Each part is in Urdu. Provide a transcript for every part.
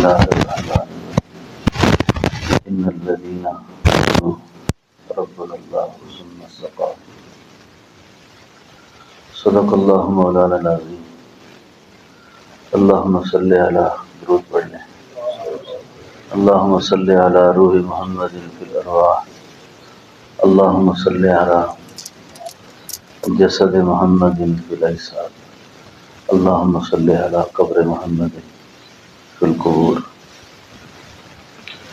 الله الرحمن الرحيم إن الذين قالوا ربنا الله ثم استقاموا صدق الله مولانا العظيم اللهم صل على درود پڑھ لیں اللهم صل على روح محمد في الأرواح اللهم صل على جسد محمد في الأجساد اللهم صل على قبر محمد في القبور۔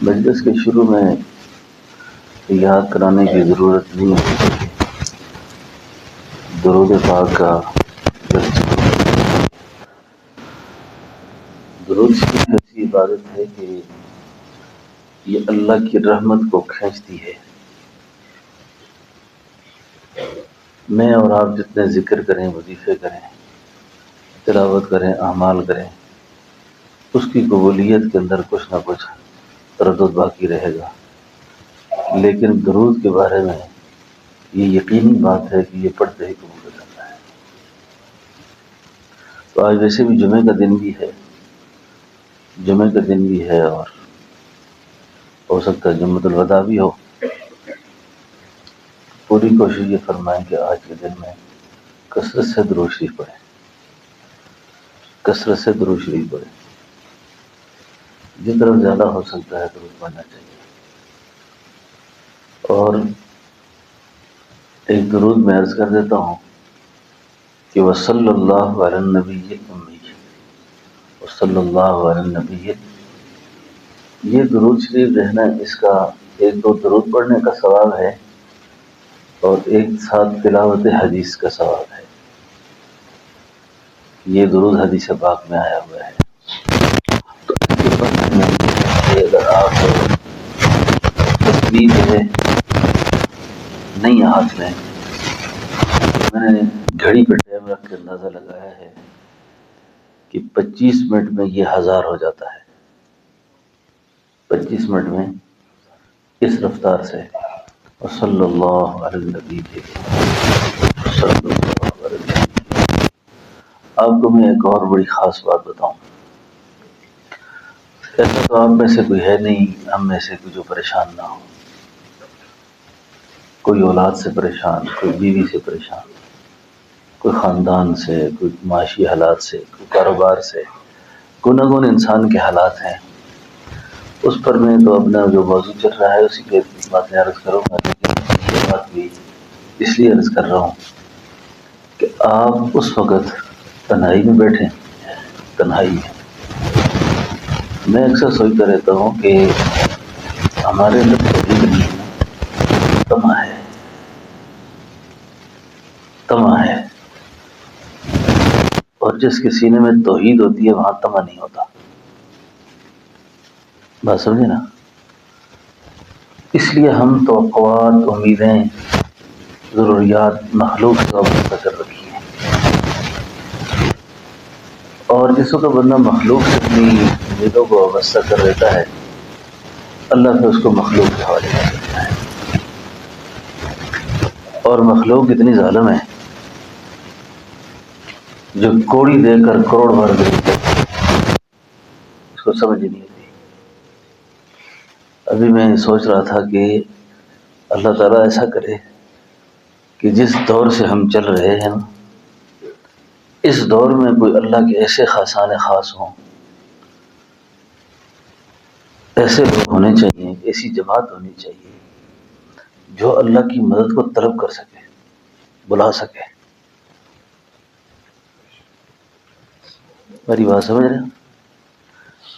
مجلس کے شروع میں یاد کرانے کی ضرورت نہیں ہے، درود پاک کا درود شریف ایسی عبادت ہے کہ یہ اللہ کی رحمت کو کھینچتی ہے۔ میں اور آپ جتنے ذکر کریں، وظیفے کریں، تلاوت کریں، اعمال کریں، اس کی قبولیت کے اندر کچھ نہ کچھ تردد باقی رہے گا، لیکن درود کے بارے میں یہ یقینی بات ہے کہ یہ پڑھتے ہی قبول ہو جاتا ہے۔ تو آج ویسے بھی جمعے کا دن بھی ہے، اور ہو سکتا ہے جمعۃ الوداع بھی ہو۔ پوری کوشش یہ فرمائیں کہ آج کے دن میں کثرت سے درود شریف پڑھیں، کثرت سے درود شریف پڑھیں، جس طرح زیادہ ہو سکتا ہے درود پڑھنا چاہیے۔ اور ایک درود میں عرض کر دیتا ہوں کہ وصلی اللہ علی النبی الأمی، وصلی اللہ علی النبی، یہ درود شریف رہنا، اس کا ایک دو درود پڑھنے کا ثواب ہے اور ایک ساتھ تلاوت حدیث کا ثواب ہے۔ یہ درود حدیث پاک میں آیا ہوا ہے۔ تو اگر آپ تصویر ہے نہیں ہاتھ میں، میں نے گھڑی پہ ٹائم رکھ کے اندازہ لگایا ہے کہ 25 منٹ میں یہ 1000 ہو جاتا ہے، 25 منٹ میں اس رفتار سے۔ وصلی اللہ علی النبی کے آپ کو میں ایک اور بڑی خاص بات بتاؤں۔ ایسا تو آپ میں سے کوئی ہے نہیں، ہم میں سے کوئی جو پریشان نہ ہو، کوئی اولاد سے پریشان، کوئی بیوی سے پریشان، کوئی خاندان سے، کوئی معاشی حالات سے، کوئی کاروبار سے، گناگون انسان کے حالات ہیں۔ اس پر میں تو اپنا جو موضوع چل رہا ہے اسی پہ باتیں عرض کروں گا، لیکن یہ بات بھی اس لیے عرض کر رہا ہوں کہ آپ اس وقت تنہائی میں بیٹھیں، تنہائی میں۔ میں اکثر سوچتا رہتا ہوں کہ ہمارے اندر توحید نہیں ہے، طمع ہے، اور جس کے سینے میں توحید ہوتی ہے وہاں طمع نہیں ہوتا۔ بات سمجھے نا؟ اس لیے ہم توقعات، امیدیں، ضروریات مخلوق سے وابستہ کر رکھی ہیں، اور جس وقت بندہ مخلوق سے اپنی امیدوں کو وابستہ کر لیتا ہے، اللہ پھر اس کو مخلوق کے حوالے کر دیتا ہے۔ اور مخلوق اتنی ظالم ہے جو کوڑی دے کر کروڑ بھر دے، اس کو سمجھ ہی نہیں آتی۔ ابھی میں سوچ رہا تھا کہ اللہ تعالیٰ ایسا کرے کہ جس دور سے ہم چل رہے ہیں، اس دور میں کوئی اللہ کے ایسے خاصان خاص ہوں، ایسے لوگ ہونے چاہیے، ایسی جماعت ہونی چاہیے جو اللہ کی مدد کو طلب کر سکے، بلا سکے۔ میری بات سمجھ رہے ہیں؟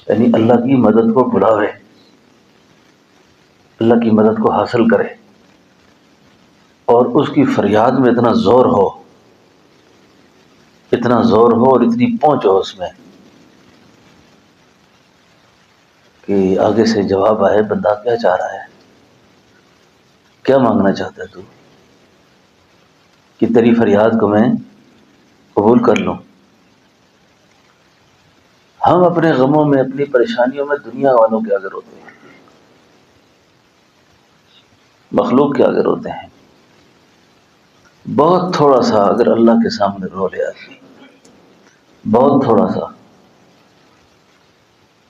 یعنی اللہ کی مدد کو بلاوے، اللہ کی مدد کو حاصل کرے، اور اس کی فریاد میں اتنا زور ہو اور اتنی پہنچ ہو اس میں کہ آگے سے جواب آئے، بندہ کیا چاہ رہا ہے، کیا مانگنا چاہتا ہے تو، کہ تیری فریاد کو میں قبول کر لوں۔ ہم اپنے غموں میں، اپنی پریشانیوں میں دنیا والوں کے آگے روتے ہیں، مخلوق کے آگے روتے ہیں۔ بہت تھوڑا سا اگر اللہ کے سامنے رو لے آدمی، بہت تھوڑا سا،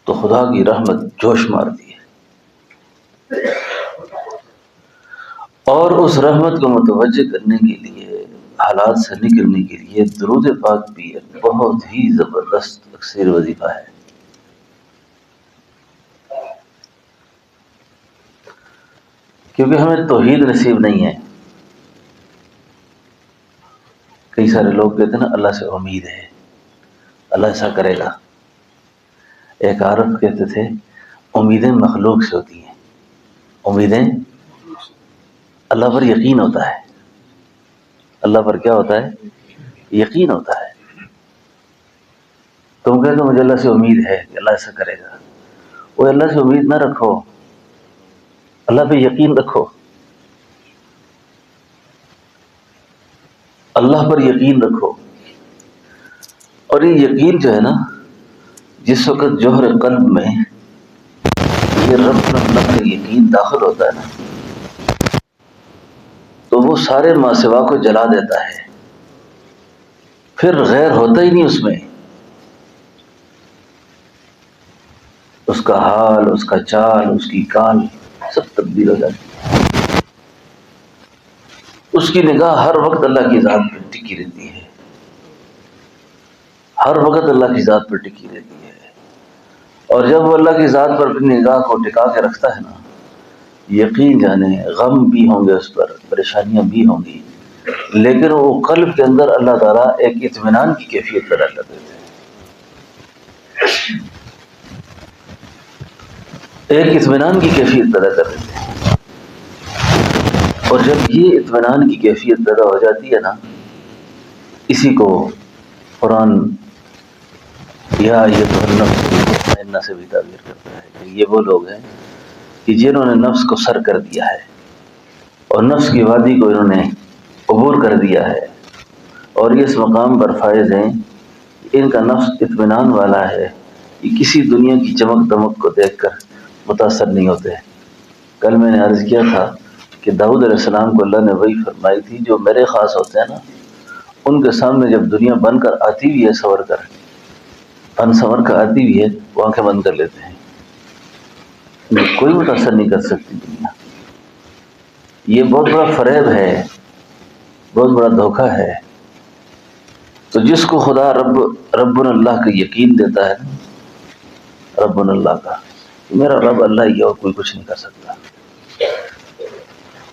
تو خدا کی رحمت جوش مارتی ہے، اور اس رحمت کو متوجہ کرنے کے لیے، حالات سے نکلنے کے لیے درود پاک بھی ایک بہت ہی زبردست اکثر وظیفہ ہے۔ کیونکہ ہمیں توحید نصیب نہیں ہے۔ کئی سارے لوگ کہتے ہیں نا اللہ سے امید ہے، اللہ ایسا کرے گا۔ ایک عارف کہتے تھے امیدیں مخلوق سے ہوتی ہیں، امیدیں اللہ پر یقین ہوتا ہے، اللہ پر کیا ہوتا ہے؟ یقین ہوتا ہے۔ تم کہتے ہو مجھے اللہ سے امید ہے کہ اللہ ایسا کرے گا، وہ اللہ سے امید نہ رکھو، اللہ پہ یقین رکھو، اللہ پر یقین رکھو۔ اور یہ یقین جو ہے نا، جس وقت جوہر قلب میں یہ رب اللہ کا یقین داخل ہوتا ہے نا، تو وہ سارے ما سوا کو جلا دیتا ہے، پھر غیر ہوتا ہی نہیں اس میں۔ اس کا حال، اس کا چال، اس کی کال سب تبدیل ہو جاتی ہے۔ اس کی نگاہ ہر وقت اللہ کی ذات پہ ٹکی رہتی ہے، ہر وقت اللہ کی ذات پر ٹکی رہتی ہے۔ اور جب وہ اللہ کی ذات پر اپنی نگاہ کو ٹکا کے رکھتا ہے نا، یقین جانے غم بھی ہوں گے اس پر، پریشانیاں بھی ہوں گی، لیکن وہ قلب کے اندر اللہ تعالیٰ ایک اطمینان کی کیفیت پیدا کر دیتے ہیں، ایک اطمینان کی کیفیت پیدا کر دیتے ہیں۔ اور جب یہ اطمینان کی کیفیت پیدا ہو جاتی ہے نا، اسی کو قرآن یا ایھا النفس مطمئنہ سے بھی تعبیر کرتا ہے کہ یہ وہ لوگ ہیں کہ جنہوں نے نفس کو سر کر دیا ہے اور نفس کی وادی کو انہوں نے عبور کر دیا ہے، اور یہ اس مقام پر فائز ہیں، ان کا نفس اطمینان والا ہے، یہ کسی دنیا کی چمک دمک کو دیکھ کر متاثر نہیں ہوتے۔ کل میں نے عرض کیا تھا کہ داؤد علیہ السلام کو اللہ نے وہی فرمائی تھی جو میرے خاص ہوتے ہیں نا، ان کے سامنے جب دنیا بن کر آتی بھی ہے، سور کر ان سور کر آتی بھی ہے، وہ آنکھیں بند کر لیتے ہیں، کوئی متاثر نہیں کر سکتی دنیا۔ یہ بہت بڑا فریب ہے، بہت بڑا دھوکہ ہے۔ تو جس کو خدا رب اللہ کا یقین دیتا ہے نا، رب اللہ کا، میرا رب اللہ ہی ہے اور کوئی کچھ نہیں کر سکتا،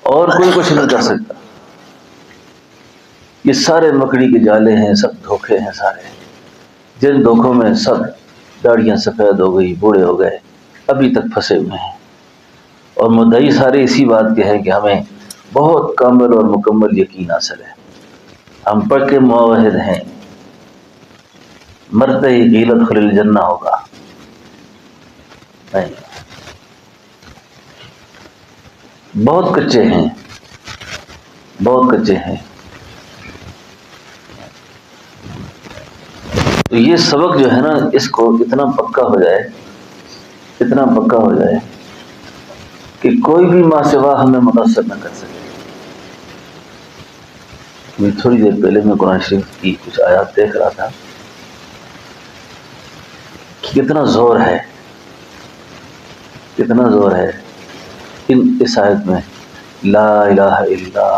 اور کوئی کچھ نہیں کر سکتا، یہ سارے مکڑی کے جالے ہیں، سب دھوکے ہیں سارے، جن دھوکوں میں سب داڑیاں سفید ہو گئی، بوڑھے ہو گئے، ابھی تک پھنسے ہوئے ہیں، اور مدعی سارے اسی بات کے ہیں کہ ہمیں بہت کامل اور مکمل یقین حاصل ہے، ہم پکے موحد ہیں، مرتے ہی قیل ادخل الجنہ ہوگا، نہیں، بہت کچے ہیں، بہت کچے ہیں۔ تو یہ سبق جو ہے نا، اس کو اتنا پکا ہو جائے، اتنا پکا ہو جائے کہ کوئی بھی ما سوا ہمیں متاثر نہ کر سکے۔ میں تھوڑی دیر پہلے میں قرآن شریف کی کچھ آیات دیکھ رہا تھا کہ کتنا زور ہے، کتنا زور ہے اس آیت میں، لا الہ الا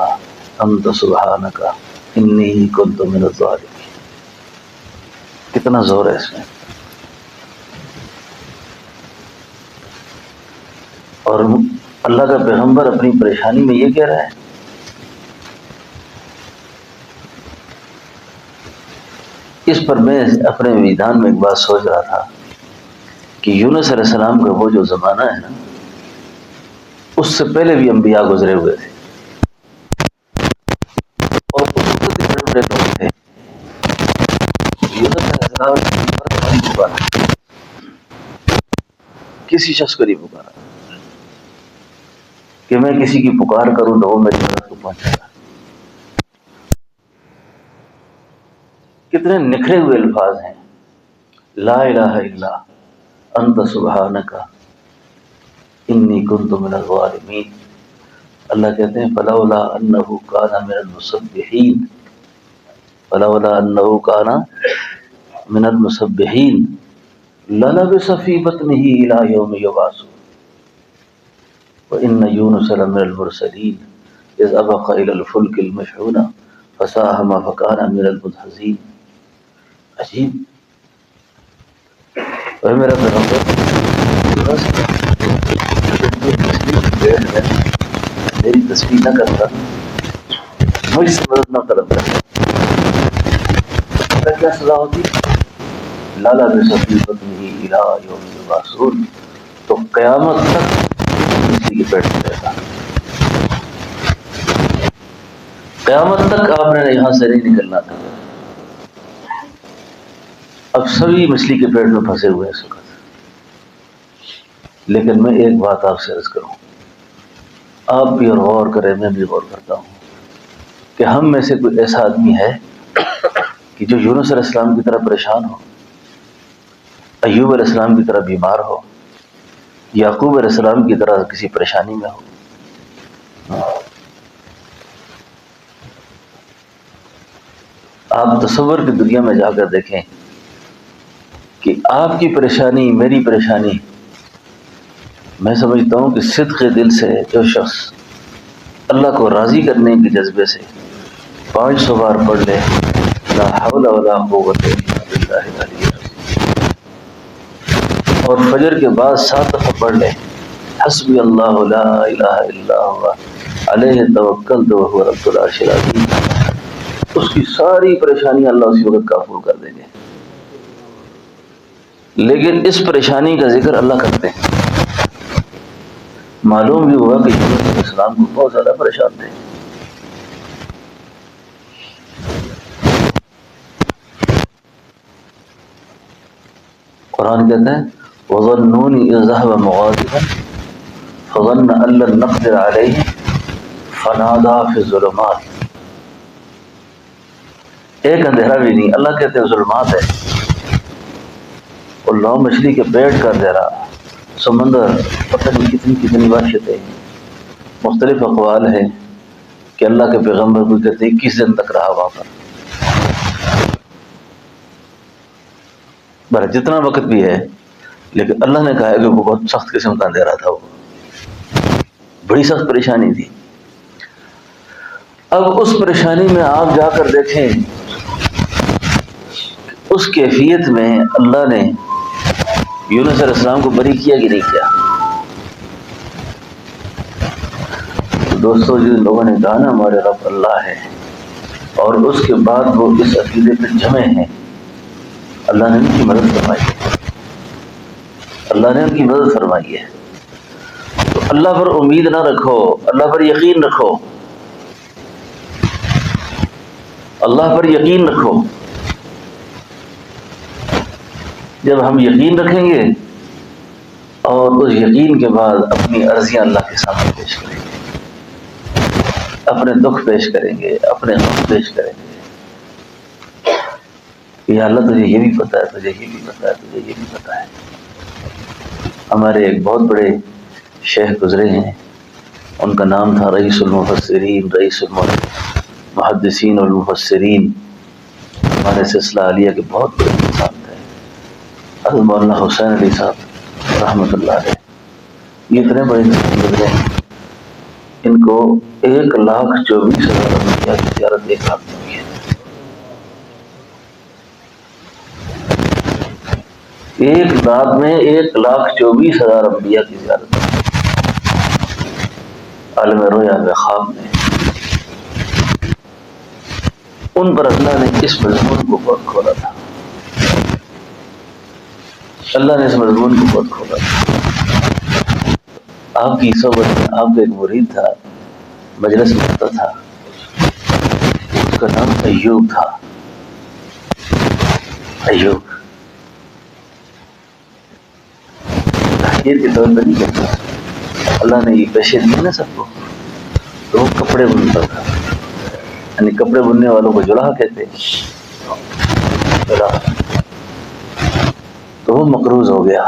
انت سبحانک انی کنت من الظالمین، کتنا زور ہے اس میں۔ اور اللہ کا پیغمبر اپنی پریشانی میں یہ کہہ رہا ہے، اس پر میں اپنے میدان میں ایک بات سوچ رہا تھا کہ یونس علیہ السلام کا وہ جو زمانہ ہے نا، اس سے پہلے بھی انبیاء گزرے ہوئے تھے، اور اس وقت بھی بڑے بڑے لوگ تھے۔ یونس علیہ السلام نہیں پکارا، کسی شخص کو نہیں پکارا کہ میں کسی کی پکار کروں تو وہ میری مدد کو پہنچے گا۔ کتنے نکھرے ہوئے الفاظ ہیں، لا الہ الا انت سبحانک انی کنت من الظالمین۔ اللہ کہتے ہیں فلولا انہ کان من المسبحین، فلولا انہ کان من المسبحین، لَلَبِثَ فِي بَطْنِهِ إِلَى يَوْمِ يُبْعَثُونَ وَإِنَّ يُونُسَ لَمِنَ الْمُرْسَلِينَ إِذْ أَبَقَ إِلَى الْفُلْكِ الْمَشْحُونِ فَسَاهَمَ فَكَانَ مِنَ الْمُدْحَضِينَ۔ عجیب، اے میرا پیغمبر، میری تسبیح نہ کرتا، مجھ سے مدد نہ طلب کرتا، کیا سزا ہوتی؟ لَلَبِثَ فِي بَطْنِهِ إِلَى يَوْمِ يُبْعَثُونَ، تو قیامت تک مچھلی کے پیٹ میں رہتا، قیامت تک آپ نے یہاں سے نہیں نکلنا تھا۔ اب سبھی مچھلی کے پیٹ میں پھنسے ہوئے ہیں اس وقت، لیکن میں ایک بات آپ سے عرض کروں، آپ بھی اور غور کریں، میں بھی غور کرتا ہوں کہ ہم میں سے کوئی ایسا آدمی ہے کہ جو یونس علیہ السلام کی طرح پریشان ہو، ایوب علیہ السلام کی طرح بیمار ہو، یعقوب علیہ السلام کی طرح کسی پریشانی میں ہو؟ آپ تصور کی دنیا میں جا کر دیکھیں کہ آپ کی پریشانی، میری پریشانی، میں سمجھتا ہوں کہ صدق دل سے جو شخص اللہ کو راضی کرنے کے جذبے سے 500 بار پڑھ لے لا حول ولا قوت الا باللہ العلی العظیم، اور فجر کے بعد 7 دفعہ پڑھ لے حسبی اللہ لا الہ الا هو علیہ توکلت وہو رب العرش العظیم، اس کی ساری پریشانی اللہ اسی وقت کافور کر دیں گے۔ لیکن اس پریشانی کا ذکر اللہ کرتے ہیں، معلوم بھی ہوا کہ یونس علیہ السلام کو بہت زیادہ پریشان تھے۔ قرآن کہتا ہے وَظَنُّونِ إِذْ ذَهَبَ مُغَاضِبًا فَظَنَّ أَن لَّن نَّقْدِرَ عَلَيْهِ فَنَادَىٰ فِي الظُّلُمَاتِ۔ ایک اندھیرا بھی نہیں، اللہ کہتے ہیں ظلمات ہے، اور لو مچھلی کے پیٹ کا اندھیرا، سمندر، پتہ نہیں کتنی وحشتیں، مختلف اقوال ہیں کہ اللہ کے پیغمبر کو کہتے 21 دن تک رہا وہاں پر، بھلا جتنا وقت بھی ہے، لیکن اللہ نے کہا ہے کہ وہ بہت سخت قسم کا اندھیرا تھا، وہ بڑی سخت پریشانی تھی۔ اب اس پریشانی میں آپ جا کر دیکھیں، اس کیفیت میں اللہ نے یونس علیہ السلام کو بری کیا کہ نہیں کیا؟ دوستو، جن لوگوں نے کہا نا ہمارے رب اللہ ہے، اور اس کے بعد وہ اس عقیدے پہ جمے ہیں، اللہ نے ان کی مدد فرمائی ہے، اللہ نے ان کی مدد فرمائی ہے۔ تو اللہ پر امید نہ رکھو، اللہ پر یقین رکھو، اللہ پر یقین رکھو۔ جب ہم یقین رکھیں گے اور اس یقین کے بعد اپنی عرضیاں اللہ کے سامنے پیش کریں گے، اپنے دکھ پیش کریں گے، اپنے غم پیش کریں گے، یا اللہ تجھے یہ بھی پتہ ہے، تجھے یہ بھی پتہ ہے، تجھے یہ بھی پتہ ہے۔ ہمارے ایک بہت بڑے شیخ گزرے ہیں، ان کا نام تھا رئیس المفسرین، رئیس المحدثین والمفسرین، ہمارے سلسلہ عالیہ کے بہت بڑے انسان تھے، حضرت مولانا حسین علی صاحب رحمۃ اللہ علیہ۔ یہ اتنے بڑے انسان گزرے ہیں، ان کو 1,24,000 انبیاء کی زیارت 1 لاکھ میں ہوئی ہے۔ 1 رات میں 1,24,000 انبیاء کی زیارت، عالم رویا میں، خواب میں۔ ان پر اللہ نے اس مضمون کو بہت کھولا تھا، اللہ نے اس مضمون کو بہت کھولا تھا۔ آپ کی صحبت میں آپ کا ایک مرید تھا، مجلس میں آتا تھا، اس کا نام ایوب تھا، ایوب۔ تحقیر کے طور پہ نہیں کہتا، اللہ نے یہ پیشے دیے نا سب کو، تو وہ کپڑے بنتا تھا، یعنی کپڑے بننے والوں کو جلاح کہتے ہیں، جلاح۔ تو وہ مقروض ہو گیا،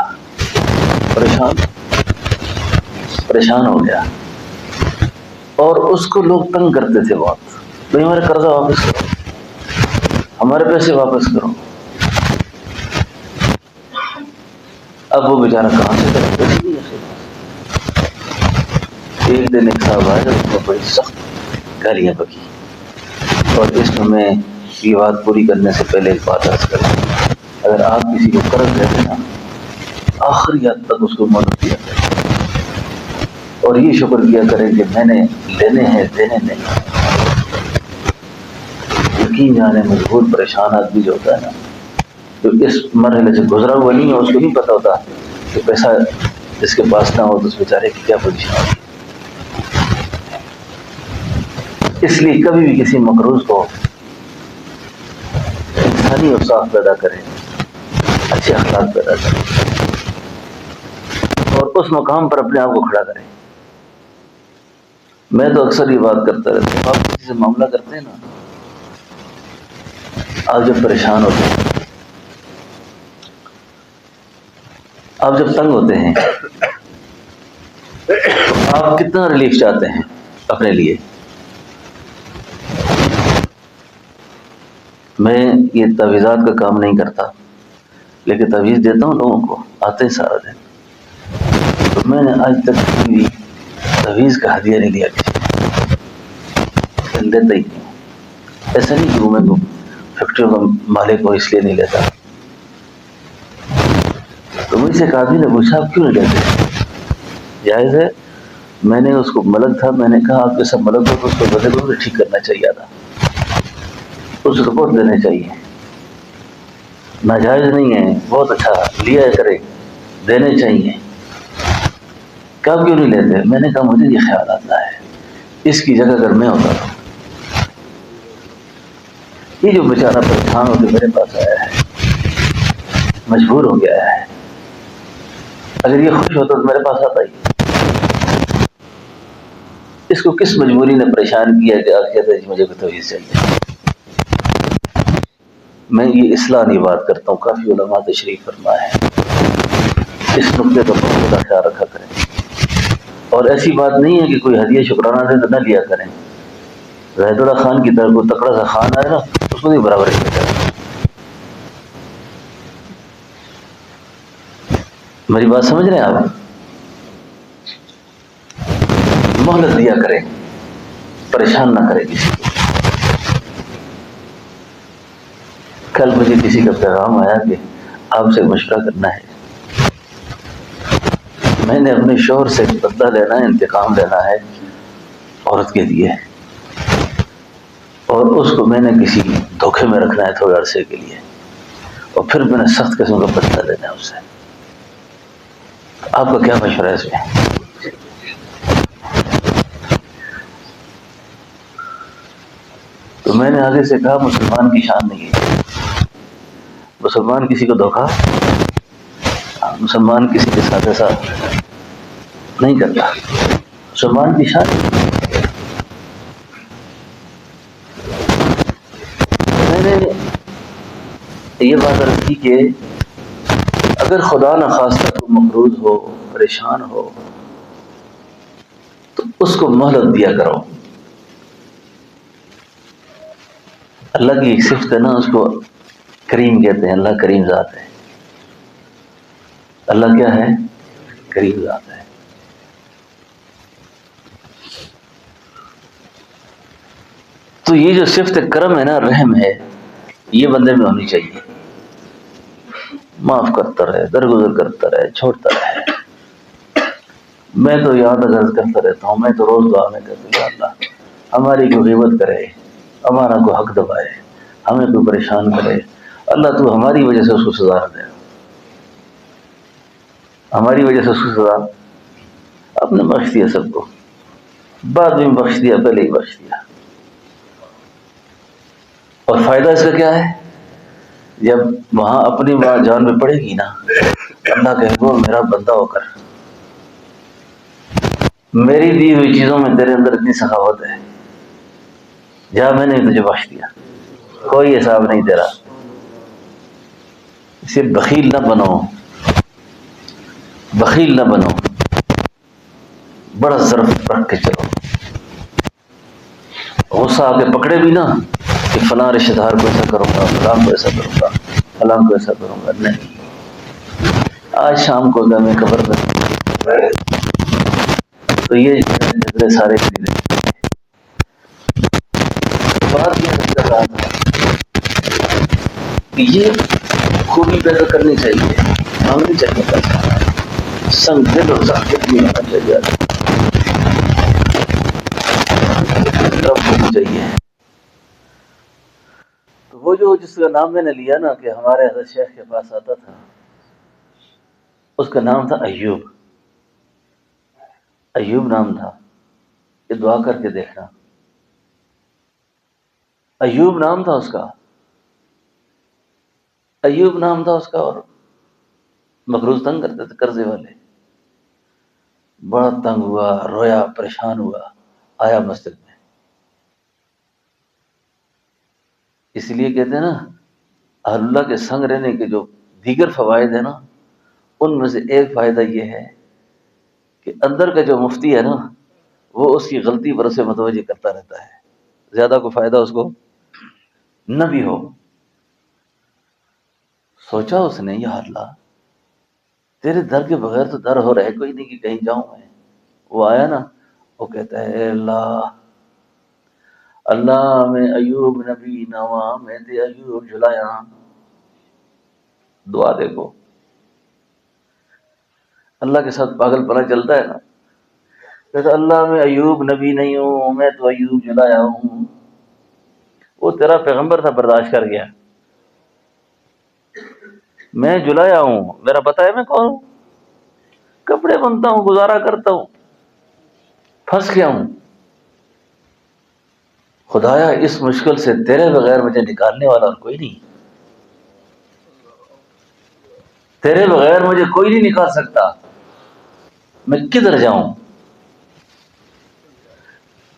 پریشان ہو گیا، اور اس کو لوگ تنگ کرتے تھے بہت، بھائی ہمارا قرضہ واپس کرو، ہمارے پیسے واپس کرو۔ اب وہ بیچارہ کہاں سے کرے؟ پیسے نہیں ہے۔ ایک دن ایک صاحب آئے، اس نے بڑی سخت گالیاں بکی، اور اس میں یہ بات پوری کرنے سے پہلے ایک بات عرض کریں، اگر آپ کسی کو قرض دیتے نا، آخری حد تک اس کو مدد کیا کریں، اور یہ شکر کیا کریں کہ میں نے لینے ہیں، دینے نہیں۔ یقین جانے مجبور پریشان آدمی جو ہوتا ہے نا، جو اس مرحلے سے گزرا ہوا نہیں ہے، اس کو نہیں پتہ ہوتا کہ پیسہ جس کے پاس نہ ہو تو اس بیچارے کی کیا پوزیشن ہوتی ہے۔ اس لیے کبھی بھی کسی مقروض کو انسانی اوصاف پیدا کریں، اچھے اخلاق پیدا کریں، اور اس مقام پر اپنے آپ کو کھڑا کریں۔ میں تو اکثر یہ بات کرتا رہتا ہوں، آپ کسی سے معاملہ کرتے ہیں نا، آپ جب پریشان ہوتے ہیں، آپ جب تنگ ہوتے ہیں، آپ کتنا ریلیف چاہتے ہیں اپنے لیے۔ میں یہ تعویذات کا کام نہیں کرتا، لیکن تعویذ دیتا ہوں لوگوں کو، آتے ہیں سارا دن، تو میں نے آج تک کبھی تعویذ کا ہدیہ نہیں لیا کسی، دیتا ہی نہیں۔ ایسا نہیں کہ وہ میں فیکٹریوں کا مالک ہو اس لیے نہیں لیتا۔ تو مجھ سے ایک آدمی نے پوچھا آپ کیوں نہیں لیتے؟ جائز ہے، میں نے اس کو ملک تھا، میں نے کہا آپ جیسا ملک ہو تو اس کو بدلے کو ٹھیک کرنا چاہیے تھا، اس کو بہت دینے چاہیے، ناجائز نہیں ہے، بہت اچھا لیا کرے، دینے چاہیے۔ کب کیوں نہیں لیتے؟ میں نے کہا مجھے یہ خیال آتا ہے اس کی جگہ اگر میں ہوتا تو، یہ جو بیچارہ پریشان ہو کے میرے پاس آیا ہے، مجبور ہو گیا ہے، اگر یہ خوش ہوتا تو میرے پاس آتا ہی۔ اس کو کس مجبوری نے پریشان کیا کہ آپ کہتے ہیں مجھے کوئی تعویذ چاہیے؟ میں یہ اصلاحی بات کرتا ہوں، کافی علماء تشریف فرما ہے، اس نقطے کا بہت بڑا خیال رکھا کریں، اور ایسی بات نہیں ہے کہ کوئی ہدیہ شکرانہ دے تو نہ لیا کریں۔ زاہد اللہ خان کی طرح کوئی تکڑا سا خان آئے نا، اس کو نہیں برابر کیا کریں۔ میری بات سمجھ رہے ہیں آپ؟ مہلت دیا کریں، پریشان نہ کریں کسی کو۔ کل مجھے کسی کا پیغام آیا کہ آپ سے مشورہ کرنا ہے، میں نے اپنے شوہر سے بدلہ لینا ہے، انتقام لینا ہے عورت کے لیے، اور اس کو میں نے کسی دھوکے میں رکھنا ہے تھوڑے عرصے کے لیے، اور پھر میں نے سخت قسم کا بدلہ لینا ہے اس سے۔ آپ کا کیا مشورہ ہے اس میں؟ تو میں نے آگے سے کہا مسلمان کی شان نہیں ہے، مسلمان کسی کو دھوکا، مسلمان کسی کے ساتھ ایسا نہیں کرتا، مسلمان کی شان۔ میں نے یہ بات عرض کی کہ اگر خدا نخواستہ کو مقروض ہو، پریشان ہو، تو اس کو مہلت دیا کرو۔ اللہ کی ایک صفت ہے نا، اس کو کریم کہتے ہیں، اللہ کریم ذات ہے۔ اللہ کیا ہے؟ کریم ذات ہے۔ تو یہ جو صفت کرم ہے نا، رحم ہے، یہ بندے میں ہونی چاہیے۔ معاف کرتا رہے، درگزر کرتا رہے، چھوڑتا رہے۔ میں تو یاد عرض کرتا رہتا ہوں، میں تو روز دعا میں کہتا ہوں، یا اللہ ہماری کوئی غیبت کرے، ہمارا کوئی حق دبائے، ہمیں کوئی پریشان کرے، اللہ تو ہماری وجہ سے اس کو سزا دے، ہماری وجہ سے اس کو سزا۔ آپ نے بخش دیا سب کو، بعد میں بخش دیا، پہلے ہی بخش دیا، اور فائدہ اس کا کیا ہے؟ جب وہاں اپنی جان میں پڑے گی نا، اللہ کہے گا میرا بندہ ہو کر میری دی ہوئی چیزوں میں تیرے اندر اتنی سخاوت ہے، جا میں نے تجھے بخش دیا، کوئی حساب نہیں تیرا۔ صرف بخیل نہ بنو، بخیل نہ بنو، بڑا ظرف رکھ کے چلو۔ غصہ آ کے پکڑے بھی نا کہ فلاں رشتہ دار کو ایسا کروں گا، فلاں کو ایسا کروں گا، فلاں کو ایسا کروں گا، نہیں، آج شام کو اگر میں قبر میں تو یہ جھگڑے سارے نہیں رہے. بات یہ کر رہا تھا کہ یہ خوبی پیدا کرنی چاہیے، مانگنی چاہیے پیسہ، سنگ دل اور سخت نہیں ہونا چاہیے، رب ہونی چاہیے. تو وہ جو جس کا نام میں نے لیا نا کہ ہمارے حضرت شیخ کے پاس آتا تھا، اس کا نام تھا ایوب. ایوب نام تھا، یہ دعا کر کے دیکھنا. ایوب نام تھا اس کا، ایوب نام تھا اس کا. اور مقروض تنگ کرتے تھے، قرضے والے. بڑا تنگ ہوا، رویا، پریشان ہوا، آیا مسجد میں. اس لیے کہتے ہیں نا اہل اللہ کے سنگ رہنے کے جو دیگر فوائد ہیں نا، ان میں سے ایک فائدہ یہ ہے کہ اندر کا جو مفتی ہے نا وہ اس کی غلطی پر اسے متوجہ کرتا رہتا ہے، زیادہ کوئی فائدہ اس کو نہ بھی ہو. سوچا اس نے یا اللہ تیرے در کے بغیر تو در ہو رہے کوئی نہیں کہ کہیں جاؤں میں. وہ آیا نا، وہ کہتا ہے اے اللہ میں ایوب نبی نواں میں تے ایوب جلایا. دعا دیکھو، اللہ کے ساتھ پاگل پنا چلتا ہے نا. کہتا اللہ میں ایوب نبی نہیں ہوں، میں تو ایوب جلایا ہوں. وہ تیرا پیغمبر تھا، برداشت کر گیا. میں جلایا ہوں، میرا پتہ ہے میں کون ہوں. کپڑے بنتا ہوں، گزارا کرتا ہوں، پھنس گیا ہوں. خدایا اس مشکل سے تیرے بغیر مجھے نکالنے والا اور کوئی نہیں، تیرے بغیر مجھے کوئی نہیں نکال سکتا. میں کدھر جاؤں؟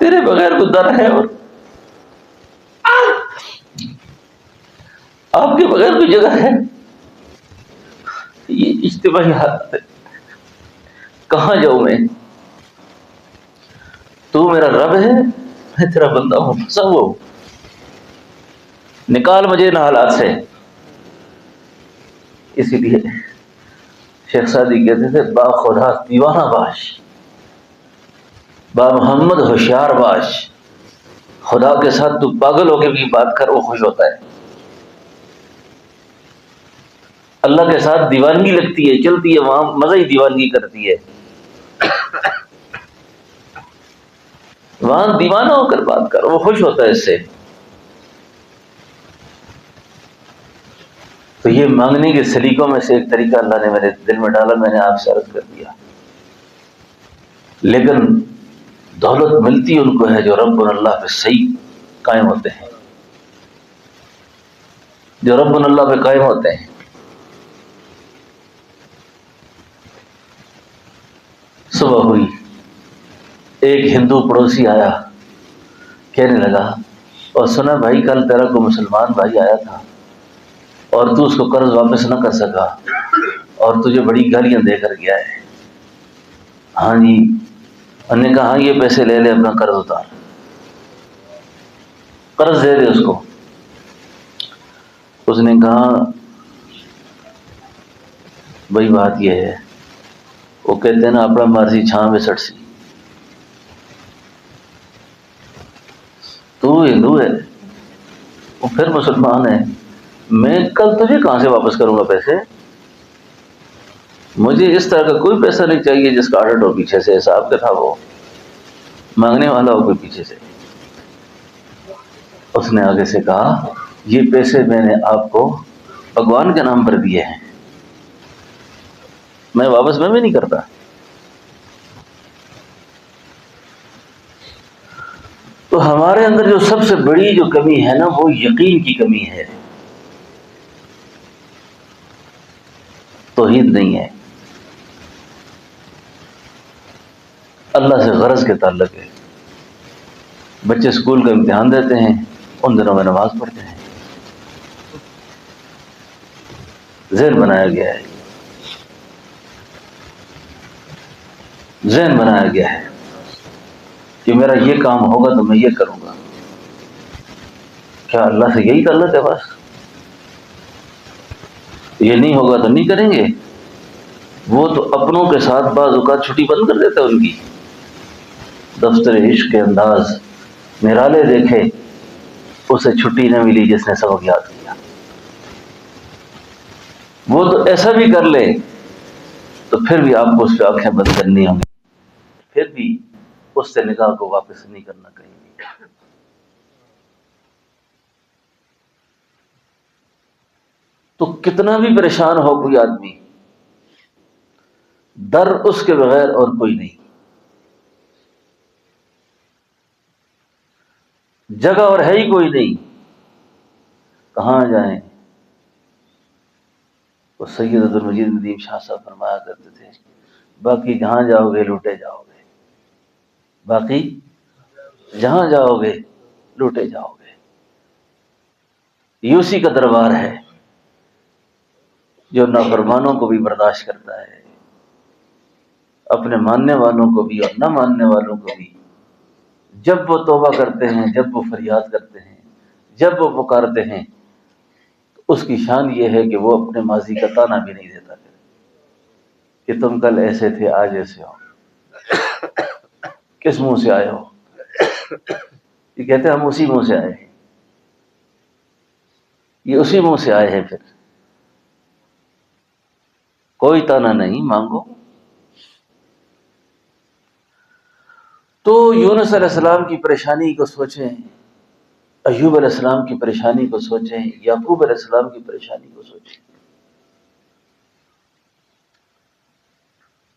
تیرے بغیر کوئی در ہے اور آپ کے بغیر کوئی جگہ ہے؟ یہ اجتماعی حالت ہے، کہاں جاؤں میں؟ تو میرا رب ہے، میں تیرا بندہ ہوں، پھنسا ہوا ہوں، نکال مجھے ان حالات سے. اسی لیے شیخ سعدی کہتے تھے با خدا دیوانہ باش، با محمد ہوشیار باش. خدا کے ساتھ تو پاگل ہو کے بھی بات کر، وہ خوش ہوتا ہے. اللہ کے ساتھ دیوانگی لگتی ہے، چلتی ہے، وہاں مزہ ہی دیوانگی کرتی ہے. وہاں دیوانہ ہو کر بات کر، وہ خوش ہوتا ہے اس سے. تو یہ مانگنے کے سلیقوں میں سے ایک طریقہ اللہ نے میرے دل میں ڈالا، میں نے آپ سے عرض کر دیا. لیکن دولت ملتی ان کو ہے جو رب اللہ پہ صحیح قائم ہوتے ہیں، جو رب اللہ پہ قائم ہوتے ہیں. صبح ہوئی، ایک ہندو پڑوسی آیا، کہنے لگا اور سنا بھائی کل تیرا کو مسلمان بھائی آیا تھا اور تو اس کو قرض واپس نہ کر سکا اور تجھے بڑی گالیاں دے کر گیا ہے. ہاں جی. انہوں نے کہا ہاں یہ پیسے لے لے، اپنا قرض اتار، قرض دے دے اس کو. اس نے کہا بھائی بات یہ ہے، وہ کہتے ہیں نا اپنا مرضی چھاں میں سٹ سی. تو ہندو ہے، وہ پھر مسلمان ہے، میں کل تجھے کہاں سے واپس کروں گا پیسے؟ مجھے اس طرح کا کوئی پیسہ نہیں چاہیے جس کا آڈٹ ہو پیچھے سے، حساب کتاب ہو، مانگنے والا ہو کوئی پیچھے سے. اس نے آگے سے کہا یہ پیسے میں نے آپ کو بھگوان کے نام پر دیے ہیں، میں واپس میں بھی نہیں کرتا. تو ہمارے اندر جو سب سے بڑی جو کمی ہے نا وہ یقین کی کمی ہے، توحید نہیں ہے. اللہ سے غرض کے تعلق ہے. بچے اسکول کا امتحان دیتے ہیں، ان دنوں میں نماز پڑھتے ہیں. ذہن بنایا گیا ہے، ذہن بنایا گیا ہے کہ میرا یہ کام ہوگا تو میں یہ کروں گا. کیا اللہ سے یہی تعلق ہے بس؟ یہ نہیں ہوگا تو نہیں کریں گے. وہ تو اپنوں کے ساتھ بعض اوقات چھٹی بند کر دیتا ہے ان کی. دفتر عشق کے انداز نرالے دیکھے، اسے چھٹی نہ ملی جس نے سبق یاد کیا. وہ تو ایسا بھی کر لے تو پھر بھی آپ کو اس پہ آنکھیں بند کرنی ہوں گی، پھر بھی اس سے نگاہ کو واپس نہیں کرنا کہیں بھی. تو کتنا بھی پریشان ہو کوئی آدمی، در اس کے بغیر اور کوئی نہیں، جگہ اور ہے ہی کوئی نہیں، کہاں جائیں. وہ سید عبد المجید ندیم شاہ صاحب فرمایا کرتے تھے، باقی جہاں جاؤ گے لوٹے جاؤ گے، باقی جہاں جاؤ گے لوٹے جاؤ گے. یہ اسی کا دربار ہے جو نافرمانوں کو بھی برداشت کرتا ہے، اپنے ماننے والوں کو بھی اور نہ ماننے والوں کو بھی. جب وہ توبہ کرتے ہیں، جب وہ فریاد کرتے ہیں، جب وہ پکارتے ہیں، تو اس کی شان یہ ہے کہ وہ اپنے ماضی کا تانا بھی نہیں دیتا کہ تم کل ایسے تھے آج ایسے ہو، کس منہ سے آئے ہو. یہ کہتے ہیں ہم اسی منہ سے آئے ہیں، یہ اسی منہ سے آئے ہیں، پھر کوئی تانا نہیں مانگو. تو یونس علیہ السلام کی پریشانی کو سوچیں، ایوب علیہ السلام کی پریشانی کو سوچیں، یعقوب علیہ السلام کی پریشانی کو سوچیں.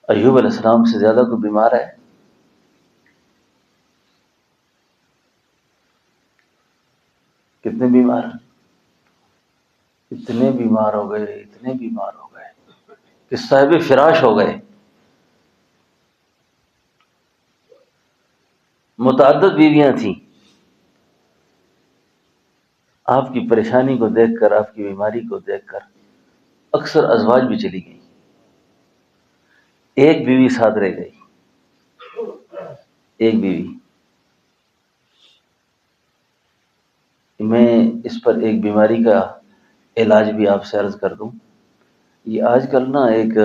ایوب علیہ السلام سے زیادہ کوئی بیمار ہے؟ کتنے بیمار، اتنے بیمار ہو گئے، اتنے بیمار ہو گئے کہ صاحب فراش ہو گئے. متعدد بیویاں تھیں. آپ کی پریشانی کو دیکھ کر، آپ کی بیماری کو دیکھ کر اکثر ازواج بھی چلی گئی، ایک بیوی ساتھ رہ گئی، ایک بیوی. میں اس پر ایک بیماری کا علاج بھی آپ سے عرض کر دوں. یہ آج کل نا ایک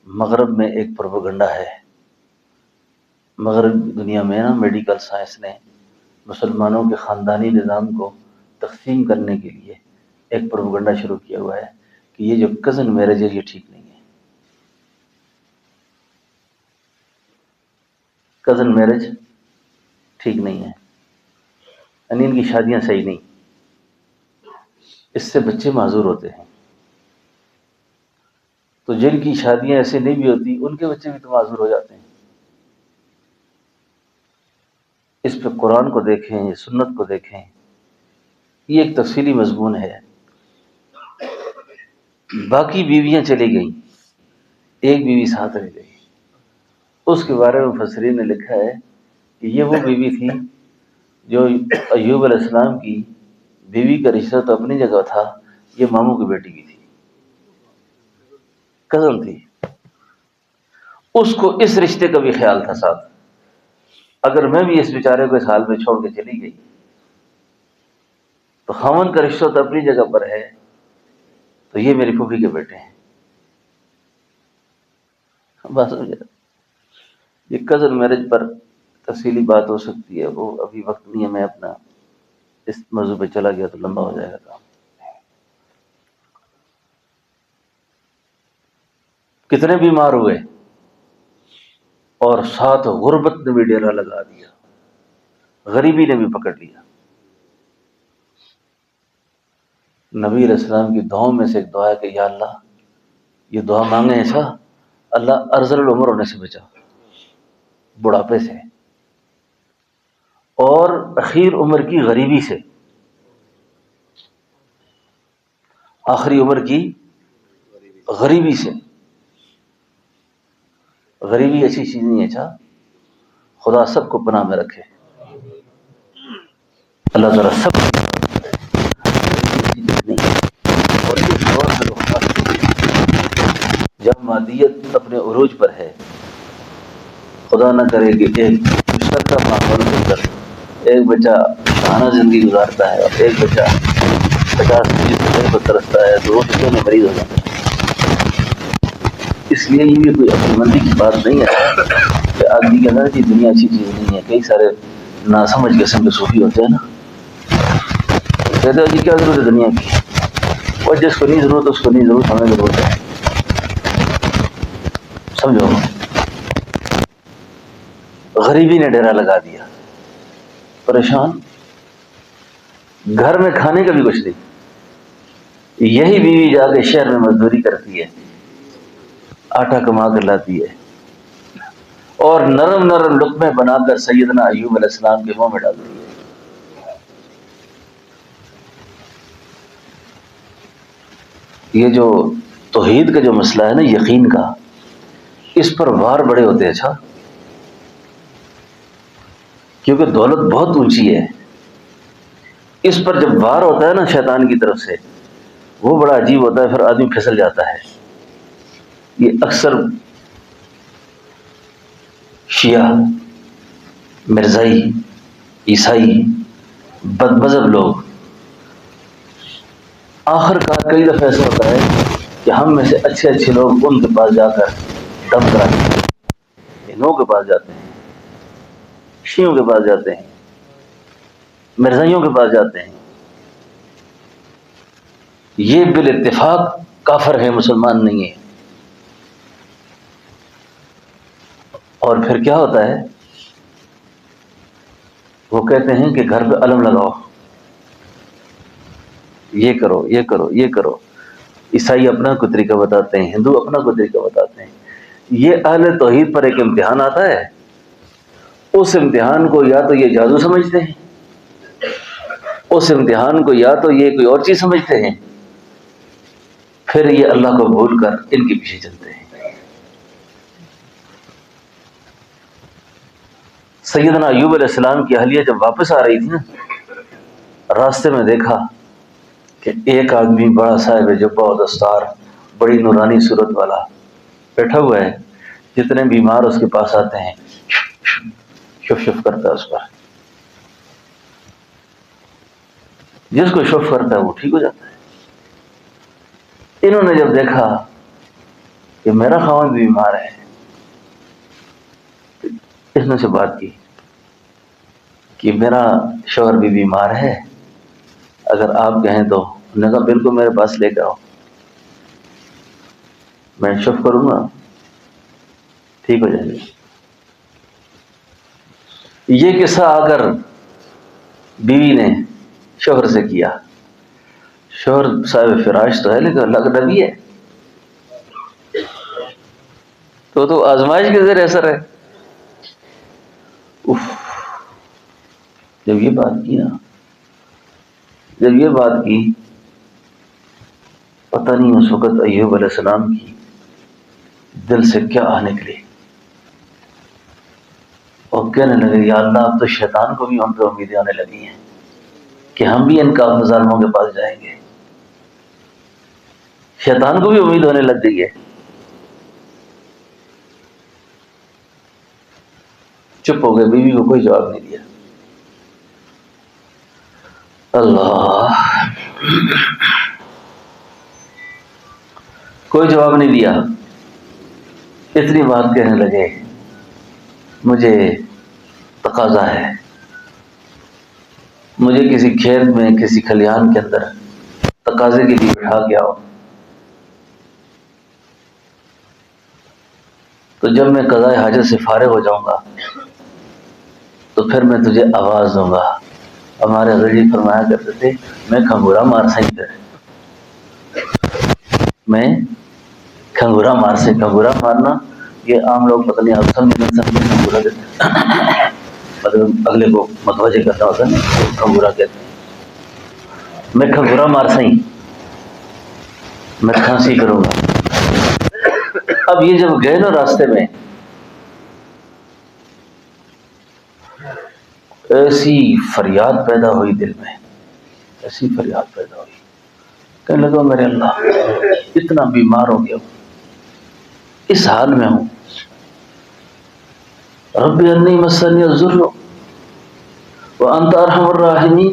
مغرب میں ایک پروپیگنڈا ہے، مغرب دنیا میں نا میڈیکل سائنس نے مسلمانوں کے خاندانی نظام کو تقسیم کرنے کے لیے ایک پروپیگنڈا شروع کیا ہوا ہے کہ یہ جو کزن میرج ہے یہ ٹھیک نہیں ہے. کزن میرج ٹھیک نہیں ہے، یعنی ان کی شادیاں صحیح نہیں، اس سے بچے معذور ہوتے ہیں. تو جن کی شادیاں ایسے نہیں بھی ہوتی ان کے بچے بھی تو معذور ہو جاتے ہیں. اس پہ قرآن کو دیکھیں، سنت کو دیکھیں، یہ ایک تفصیلی مضمون ہے. باقی بیویاں چلی گئیں، ایک بیوی ساتھ رہ گئی. اس کے بارے میں مفسرین نے لکھا ہے کہ یہ وہ بیوی تھی جو ایوب علیہ السلام کی بیوی کا رشتہ تو اپنی جگہ تھا، یہ ماموں کی بیٹی کی تھی، کزن تھی. اس کو اس رشتے کا بھی خیال تھا ساتھ. اگر میں بھی اس بیچارے کو اس حال میں چھوڑ کے چلی گئی تو خاوند کا رشتہ تو اپنی جگہ پر ہے، تو یہ میری پھوپھی کے بیٹے ہیں. بات سمجھے؟ یہ کزن میرج پر تفصیلی بات ہو سکتی ہے، وہ ابھی وقت نہیں ہے. میں اپنا اس موضوع پہ چلا گیا تو لمبا ہو جائے گا کام. کتنے بیمار ہوئے اور ساتھ غربت نے بھی ڈیرا لگا دیا، غریبی نے بھی پکڑ لیا. نبی علیہ السلام کی دعاؤں میں سے ایک دعا ہے کہ یا اللہ، یہ دعا مانگے ایسا، اللہ ارذل العمر ہونے سے بچا، بڑھاپے سے، اور اخیر عمر کی غریبی سے. آخری عمر کی غریبی سے. غریبی ایسی چیز نہیں ہے. اچھا، خدا سب کو پناہ میں رکھے، اللہ تعالیٰ سب اور اس دور میں تو جب مادیت اپنے عروج پر ہے، خدا نہ کرے کہ ایک مشترکہ ماحول کے اندر ایک بچہ شانہ زندگی گزارتا ہے اور ایک بچہ 50 چیز کو ترستا ہے، تو وہ کتنے میں مریض ہو جاتا ہے. اس لیے یہ بھی کوئی عقل مندی کی بات نہیں ہے کہ آدمی کہتا ہے کہ دنیا اچھی چیز نہیں ہے. کئی سارے ناسمجھ قسم کے صوفی ہوتے ہیں نا، کہتے ہیں جی کیا ضرورت ہے دنیا کی، اور جس کو نہیں ضرورت اس کو نہیں ضرورت، ہمیں ضرورت ہے. سمجھو، غریبی نے ڈیرا لگا دیا، پریشان، گھر میں کھانے کا بھی کچھ نہیں. یہی بیوی جا کے شہر میں مزدوری کرتی ہے، آٹا کما کر لاتی ہے، اور نرم نرم لقمے بنا کر سیدنا ایوب علیہ السلام کے منہ میں ڈالتی ہے. یہ جو توحید کا جو مسئلہ ہے نا، یقین کا، اس پر وار بڑے ہوتے ہیں. اچھا، کیونکہ دولت بہت اونچی ہے، اس پر جب وار ہوتا ہے نا شیطان کی طرف سے، وہ بڑا عجیب ہوتا ہے، پھر آدمی پھسل جاتا ہے. یہ اکثر شیعہ، مرزائی، عیسائی، بد مذہب لوگ، آخر کار کئی دفعہ ایسا ہوتا ہے کہ ہم میں سے اچھے اچھے لوگ ان کے پاس جا کر دم کراتے ہیں، انہوں کے پاس جاتے ہیں، شیعوں کے پاس جاتے ہیں، مرزائیوں کے پاس جاتے ہیں. یہ بالاتفاق کافر ہے، مسلمان نہیں ہے. اور پھر کیا ہوتا ہے، وہ کہتے ہیں کہ گھر پہ علم لگاؤ، یہ کرو یہ کرو یہ کرو. عیسائی اپنا کوئی طریقہ بتاتے ہیں، ہندو اپنا کوئی طریقہ بتاتے ہیں. یہ اہل توحید پر ایک امتحان آتا ہے، اس امتحان کو یا تو یہ جادو سمجھتے ہیں، اس امتحان کو یا تو یہ کوئی اور چیز سمجھتے ہیں، پھر یہ اللہ کو بھول کر ان کے پیچھے چلتے ہیں. سیدنا ایوب علیہ السلام کی اہلیہ جب واپس آ رہی تھی نا، راستے میں دیکھا کہ ایک آدمی بڑا صاحب جبہ و دستار، بڑی نورانی صورت والا بیٹھا ہوا ہے. جتنے بیمار اس کے پاس آتے ہیں شف شف کرتا ہے اس پر، جس کو شف کرتا ہے وہ ٹھیک ہو جاتا ہے. انہوں نے جب دیکھا کہ میرا خاوند بیمار ہے، اس نے سے بات کی کہ میرا شوہر بھی بیمار ہے، اگر آپ کہیں تو. انہوں نے کہا بالکل میرے پاس لے کے آؤ، میں شف کروں گا، ٹھیک ہو جائے گی. یہ قصہ آ کر بیوی نے شوہر سے کیا. شوہر صاحب فراش تو ہے لیکن اللہ کا نبی ہے، تو آزمائش کے زیر اثر ہے. جب یہ بات کی نا، جب یہ بات کی، پتہ نہیں اس وقت ایوب علیہ السلام کی دل سے کیا نکلی، اور کہنے لگے یا اللہ اب تو شیطان کو بھی ہم پہ امیدیں آنے لگی ہیں کہ ہم بھی ان کافر ظالموں کے پاس جائیں گے. شیطان کو بھی امید ہونے لگ گئی ہے. چپ ہو گئے، بیوی کو کوئی جواب نہیں دیا. اللہ، کوئی جواب نہیں دیا. اتنی بات کہنے لگے مجھے تقاضا ہے، مجھے کسی کھیت میں کسی کھلیان کے اندر تقاضے کے لیے بٹھا کے آؤ، تو جب میں قضائے حاجت سے فارغ ہو جاؤں گا تو پھر میں تجھے آواز دوں گا. ہمارے حضرت جی فرمایا کرتے تھے میں کھنگورا مار سکیں گے، میں کھنگورا مار سے. کھنگورا مارنا یہ عام لوگ پتہ نہیں آپ سمجھ نہیں سکتے، کھنگورا کہتے ہیں مطلب اگلے کو متوجہ کرنا ہوتا ہے نا، کھنگورا کہتے ہیں. میں کھنگورا مار سیں، میں کھانسی کروں گا. اب یہ جب گئے نا راستے میں، ایسی فریاد پیدا ہوئی دل میں، ایسی فریاد پیدا ہوئی، کہنے لگا میرے اللہ اتنا بیمار ہو گیا ہوں، اس حال میں ہوں، رب انی مسنی الضر وانت ارحم الراحمین.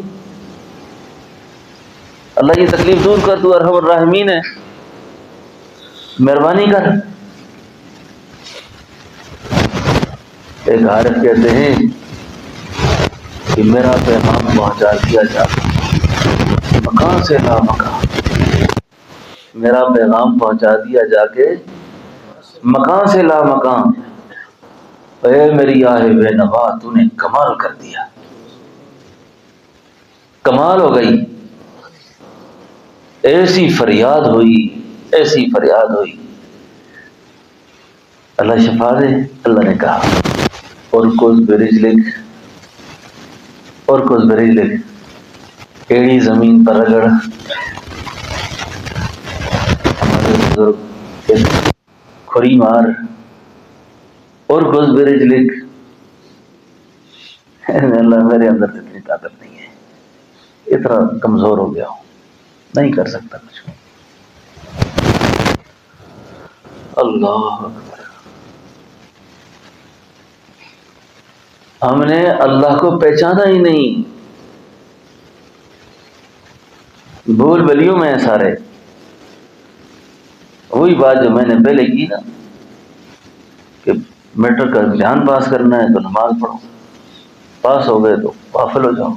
اللہ یہ تکلیف دور کر، تو ارحم الراحمین ہے، مہربانی کر. ایک عارف کہتے ہیں کہ میرا پیغام پہنچا دیا جاتا مکان سے لا مکان، میرا پیغام پہنچا دیا جا کے مکان سے لا مکان، اے میری آہ بے نوا تو نے کمال کر دیا، کمال ہو گئی، ایسی فریاد ہوئی، ایسی فریاد ہوئی۔ اللہ شفا دے، اللہ نے کہا اور کچھ برج لکھ، اور کچھ برج لکھ، ایڑی زمین پر رگڑ، ہمارے بزرگ کھری مار، اور کچھ برج لکھ۔ اللہ میرے اندر اتنی طاقت نہیں ہے، اتنا کمزور ہو گیا ہوں، نہیں کر سکتا کچھ۔ اللہ اکبر، ہم نے اللہ کو پہچانا ہی نہیں، بھول بلیوں میں ہیں سارے۔ وہی بات جو میں نے پہلے کی نا کہ میٹرک کا امتحان پاس کرنا ہے تو نماز پڑھو، پاس ہو گئے تو غافل ہو جاؤ،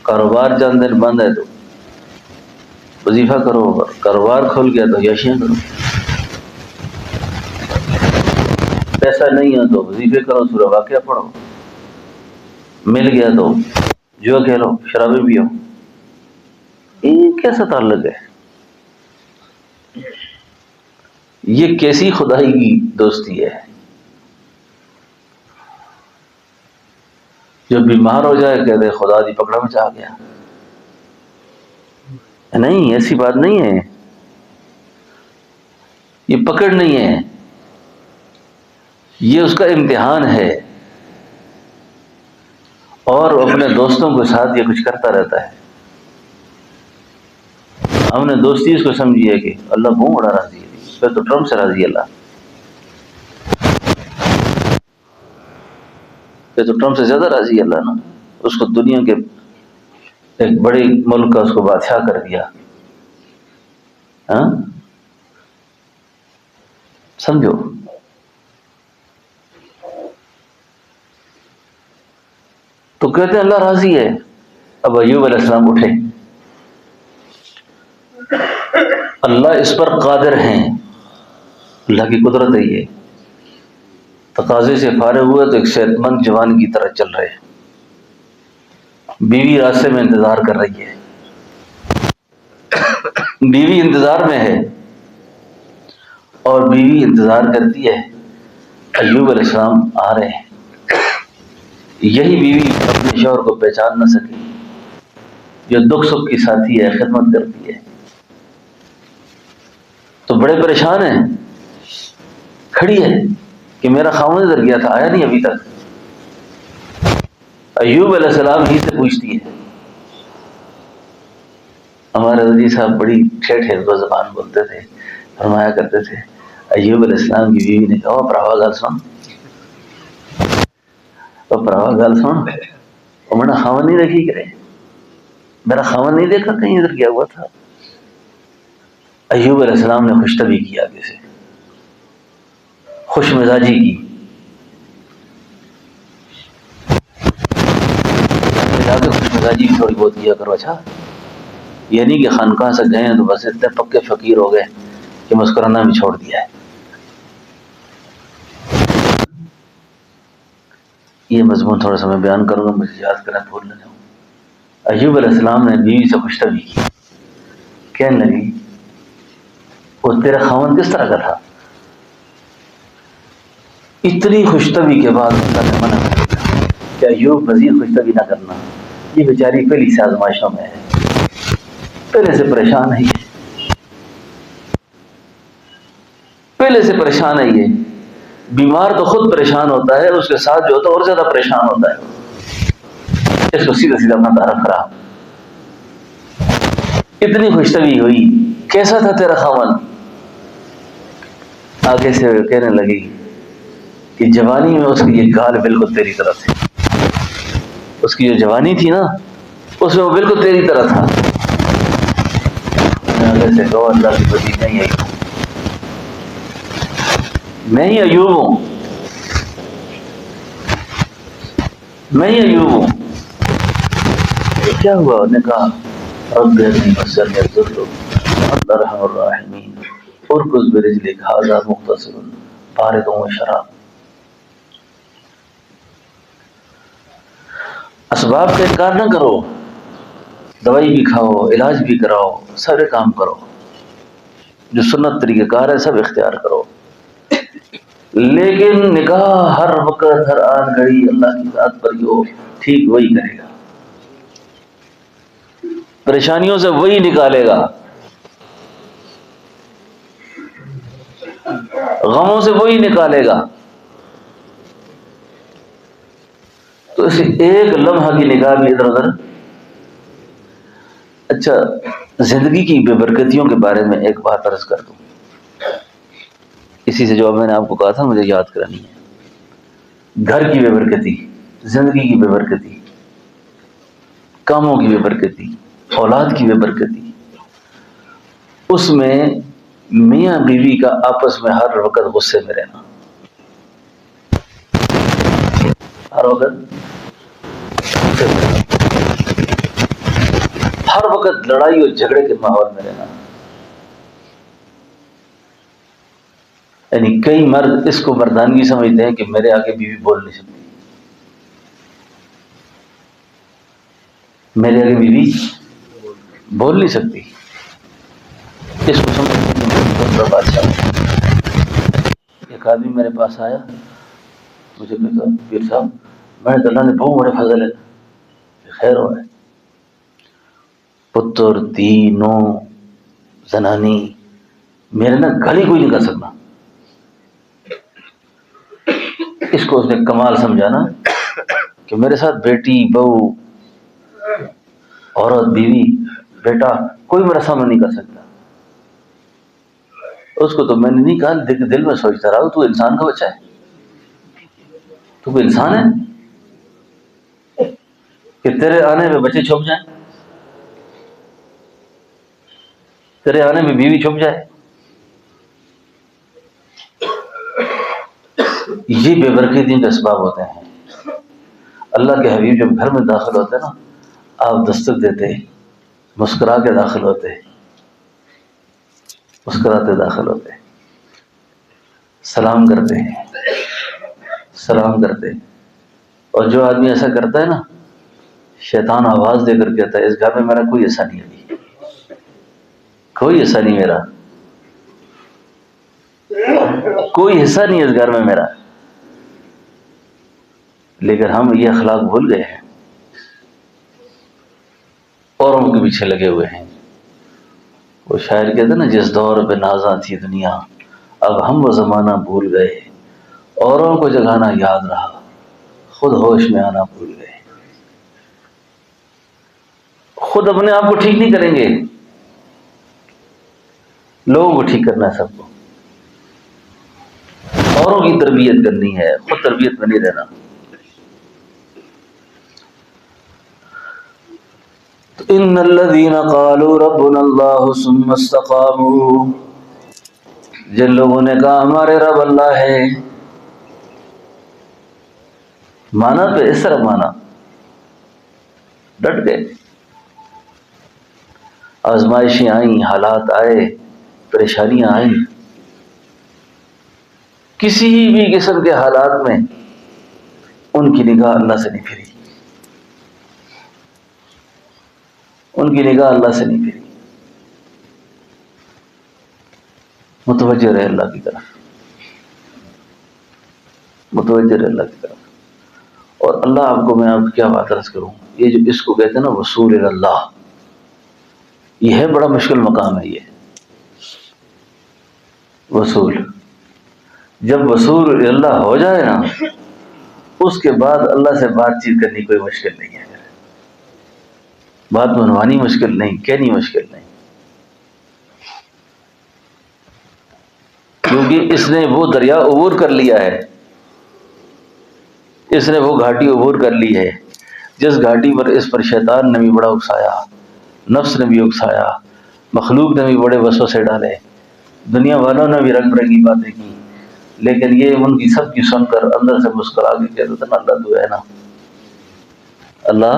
کاروبار چند دن بند ہے تو وظیفہ کرو، کاروبار کھل گیا تو یشیاں کرو، پیسہ نہیں ہے تو وظیفے کرو، سورہ واقعہ پڑھو، مل گیا تو جو کھیلو، شرابیں پیو۔ یہ کیسا تعلق ہے؟ یہ کیسی خدائی کی دوستی ہے؟ جو بیمار ہو جائے کہتے خدا دی پکڑا میں چاہ گیا، نہیں، ایسی بات نہیں ہے، یہ پکڑ نہیں ہے، یہ اس کا امتحان ہے، اور اپنے دوستوں کے ساتھ یہ کچھ کرتا رہتا ہے۔ ہم نے دوستی اس کو سمجھی ہے کہ اللہ بہت بڑا راضی ہے، پھر تو ٹرمپ سے راضی ہے اللہ، پھر تو ٹرمپ سے زیادہ راضی ہے اللہ نا، اس کو دنیا کے ایک بڑے ملک کا اس کو بادشاہ کر دیا، ہاں سمجھو۔ تو کہتے ہیں اللہ راضی ہے۔ اب ایوب علیہ السلام اٹھے، اللہ اس پر قادر ہیں، اللہ کی قدرت ہے، یہ تقاضے سے فارغ ہوئے تو ایک صحت مند جوان کی طرح چل رہے ہیں، بیوی راستے میں انتظار کر رہی ہے، بیوی انتظار میں ہے، اور بیوی انتظار کرتی ہے، ایوب علیہ السلام آ رہے ہیں۔ یہی بیوی اپنے شوہر کو پہچان نہ سکی، جو دکھ سکھ کی ساتھی ہے، خدمت کرتی ہے، تو بڑے پریشان ہیں، کھڑی ہے کہ میرا خاوند ادھر گیا تھا، آیا نہیں ابھی تک۔ ایوب علیہ السلام ہی سے پوچھتی ہے۔ ہمارے رضی صاحب بڑی ٹھیٹھ زبان بولتے تھے، فرمایا کرتے تھے، ایوب علیہ السلام کی بیوی نے کہا، پراوا گل سن، پراوا گل سن، میرا خاوند نہیں دیکھی کرے، میرا خاوند نہیں دیکھا کہیں ادھر گیا ہوا تھا۔ ایوب علیہ السلام نے خوش طبعی کی، آگے سے خوش مزاجی کی، جا کے خوش مزاجی بھی تھوڑی بہت کیا کرو۔ اچھا یہ نہیں کہ خانقاہ سے گئے ہیں تو بس اتنے پکے فقیر ہو گئے کہ مسکرانا بھی چھوڑ دیا ہے۔ یہ مضمون تھوڑا سا میں بیان کروں گا، مجھے یاد کریں بھول نہ جاؤں۔ ایوب علیہ السلام نے بیوی سے خوش طبعی کی، کہنے لگی، وہ تیرا خاوند کس طرح کا تھا؟ اتنی خوش طبعی کے بعد اللہ نے منع کر دیا کہ ایوب مزید خوش طبعی نہ کرنا، یہ بیچاری پہلی سے آزمائشوں میں ہے، پہلے سے پریشان ہے، پہلے سے پریشان ہے، یہ بیمار تو خود پریشان ہوتا ہے، اس کے ساتھ جو ہوتا ہے اور زیادہ پریشان ہوتا ہے، اس کو سیدھا سیدھا اپنا تعارف خراب۔ اتنی خوش طبعی ہوئی، کیسا تھا تیرا خاوند؟ آگے سے کہنے لگی کہ جوانی میں اس کی یہ گال بالکل تیری طرح تھی، اس کی جو جوانی تھی نا اس میں وہ بالکل تیری طرح تھا۔ آگے سے کہو، اللہ کی بدی نہیں ہے، میں ہی ایوب ہوں، میں ہی ایوب ہوں. کیا ہوا؟ انہوں نے کہا رب انی مسنی الضر وانت ارحم الراحمین ارکض برجلک ھذا مغتسل بارد وشراب. اسباب کا انکار نہ کرو، دوائی بھی کھاؤ، علاج بھی کراؤ، سارے کام کرو، جو سنت طریقہ کار ہے سب اختیار کرو، لیکن نگاہ ہر وقت ہر آن گھڑی اللہ کی ذات پر ہو، ٹھیک وہی کرے گا، پریشانیوں سے وہی نکالے گا، غموں سے وہی نکالے گا. تو اس ایک لمحہ کی نگاہ بھی ادھر ادھر. اچھا، زندگی کی بے برکتیوں کے بارے میں ایک بات عرض کر دوں، اسی سے جو میں نے آپ کو کہا تھا مجھے یاد کرانی ہے. گھر کی بے برکتی، زندگی کی بے برکتی، کاموں کی بے برکتی، اولاد کی بے برکتی، اس میں میاں بیوی کا آپس میں ہر وقت غصے میں رہنا، ہر وقت غصے میں رہنا، ہر وقت لڑائی اور جھگڑے کے ماحول میں رہنا. یعنی کئی مرد اس کو مردانگی سمجھتے ہیں کہ میرے آگے بیوی بول نہیں سکتی، میرے آگے بیوی بول نہیں سکتی، اس کو سمجھتے بادشاہ. ایک آدمی میرے پاس آیا، مجھے کہتا پیر صاحب میں نے اللہ نے بہت بڑے فضل ہے. خیر ہوا ہے، پتر دی نو زنانی میرے نا گھڑی کوئی نہیں کر سکتا. اس کو اس نے کمال سمجھانا کہ میرے ساتھ بیٹی بہو عورت بیوی بیٹا کوئی میرا سامنا نہیں کر سکتا. اس کو تو میں نے نہیں کہا، دل میں سوچتا رہا تو انسان کا بچہ ہے، تو کوئی انسان ہے کہ تیرے آنے میں بچے چھپ جائیں، تیرے آنے میں بیوی چھپ جائے. یہ بے برکتیوں کے اسباب ہوتے ہیں. اللہ کے حبیب جب گھر میں داخل ہوتے نا، آپ دستک دیتے، مسکرا کے داخل ہوتے، مسکراتے داخل ہوتے، سلام کرتے، سلام کرتے. اور جو آدمی ایسا کرتا ہے نا، شیطان آواز دے کر کہتا ہے اس گھر میں میرا کوئی ایسا نہیں ہے، کوئی ایسا نہیں، میرا کوئی حصہ نہیں ہے اس گھر میں میرا. لیکن ہم یہ اخلاق بھول گئے ہیں، اوروں کے پیچھے لگے ہوئے ہیں. وہ شاعر کہتے نا جس دور پہ نازاں تھی دنیا اب ہم وہ زمانہ بھول گئے، اوروں کو جگانا یاد رہا خود ہوش میں آنا بھول گئے. خود اپنے آپ کو ٹھیک نہیں کریں گے، لوگوں کو ٹھیک کرنا ہے، سب کو اوروں کی تربیت کرنی ہے، خود تربیت میں نہیں رہنا. ان الذين قالوا ربنا الله ثم استقاموا، جن لوگوں نے کہا ہمارے رب اللہ ہے، مانا تو اس طرح مانا، ڈٹ گئے. آزمائشیں آئیں، حالات آئے، پریشانیاں آئیں، کسی بھی قسم کے حالات میں ان کی نگاہ اللہ سے نہیں پھری، ان کی نگاہ اللہ سے نہیں پھری، متوجہ رہے اللہ کی طرف، متوجہ رہے اللہ کی طرف. اور اللہ آپ کو، میں آپ کو کیا بات عرض کروں، یہ جو اس کو کہتے ہیں نا وصول اللہ، یہ ہے بڑا مشکل مقام ہے. یہ وصول، جب وصول اللہ ہو جائے نا، اس کے بعد اللہ سے بات چیت کرنی کوئی مشکل نہیں ہے، بات منوانی مشکل نہیں، کہنی مشکل نہیں، کیونکہ اس نے وہ دریا عبور کر لیا ہے، اس نے وہ گھاٹی عبور کر لی ہے جس گھاٹی پر اس پر شیطان نے بھی بڑا اکسایا، نفس نے بھی اکسایا، مخلوق نے بھی بڑے وسوسے ڈالے، دنیا والوں نے بھی رنگ برنگی باتیں کی، لیکن یہ ان کی سب کی سن کر اندر سے مسکرا کے کہتے تھے نا اللہ تو ہے نا، اللہ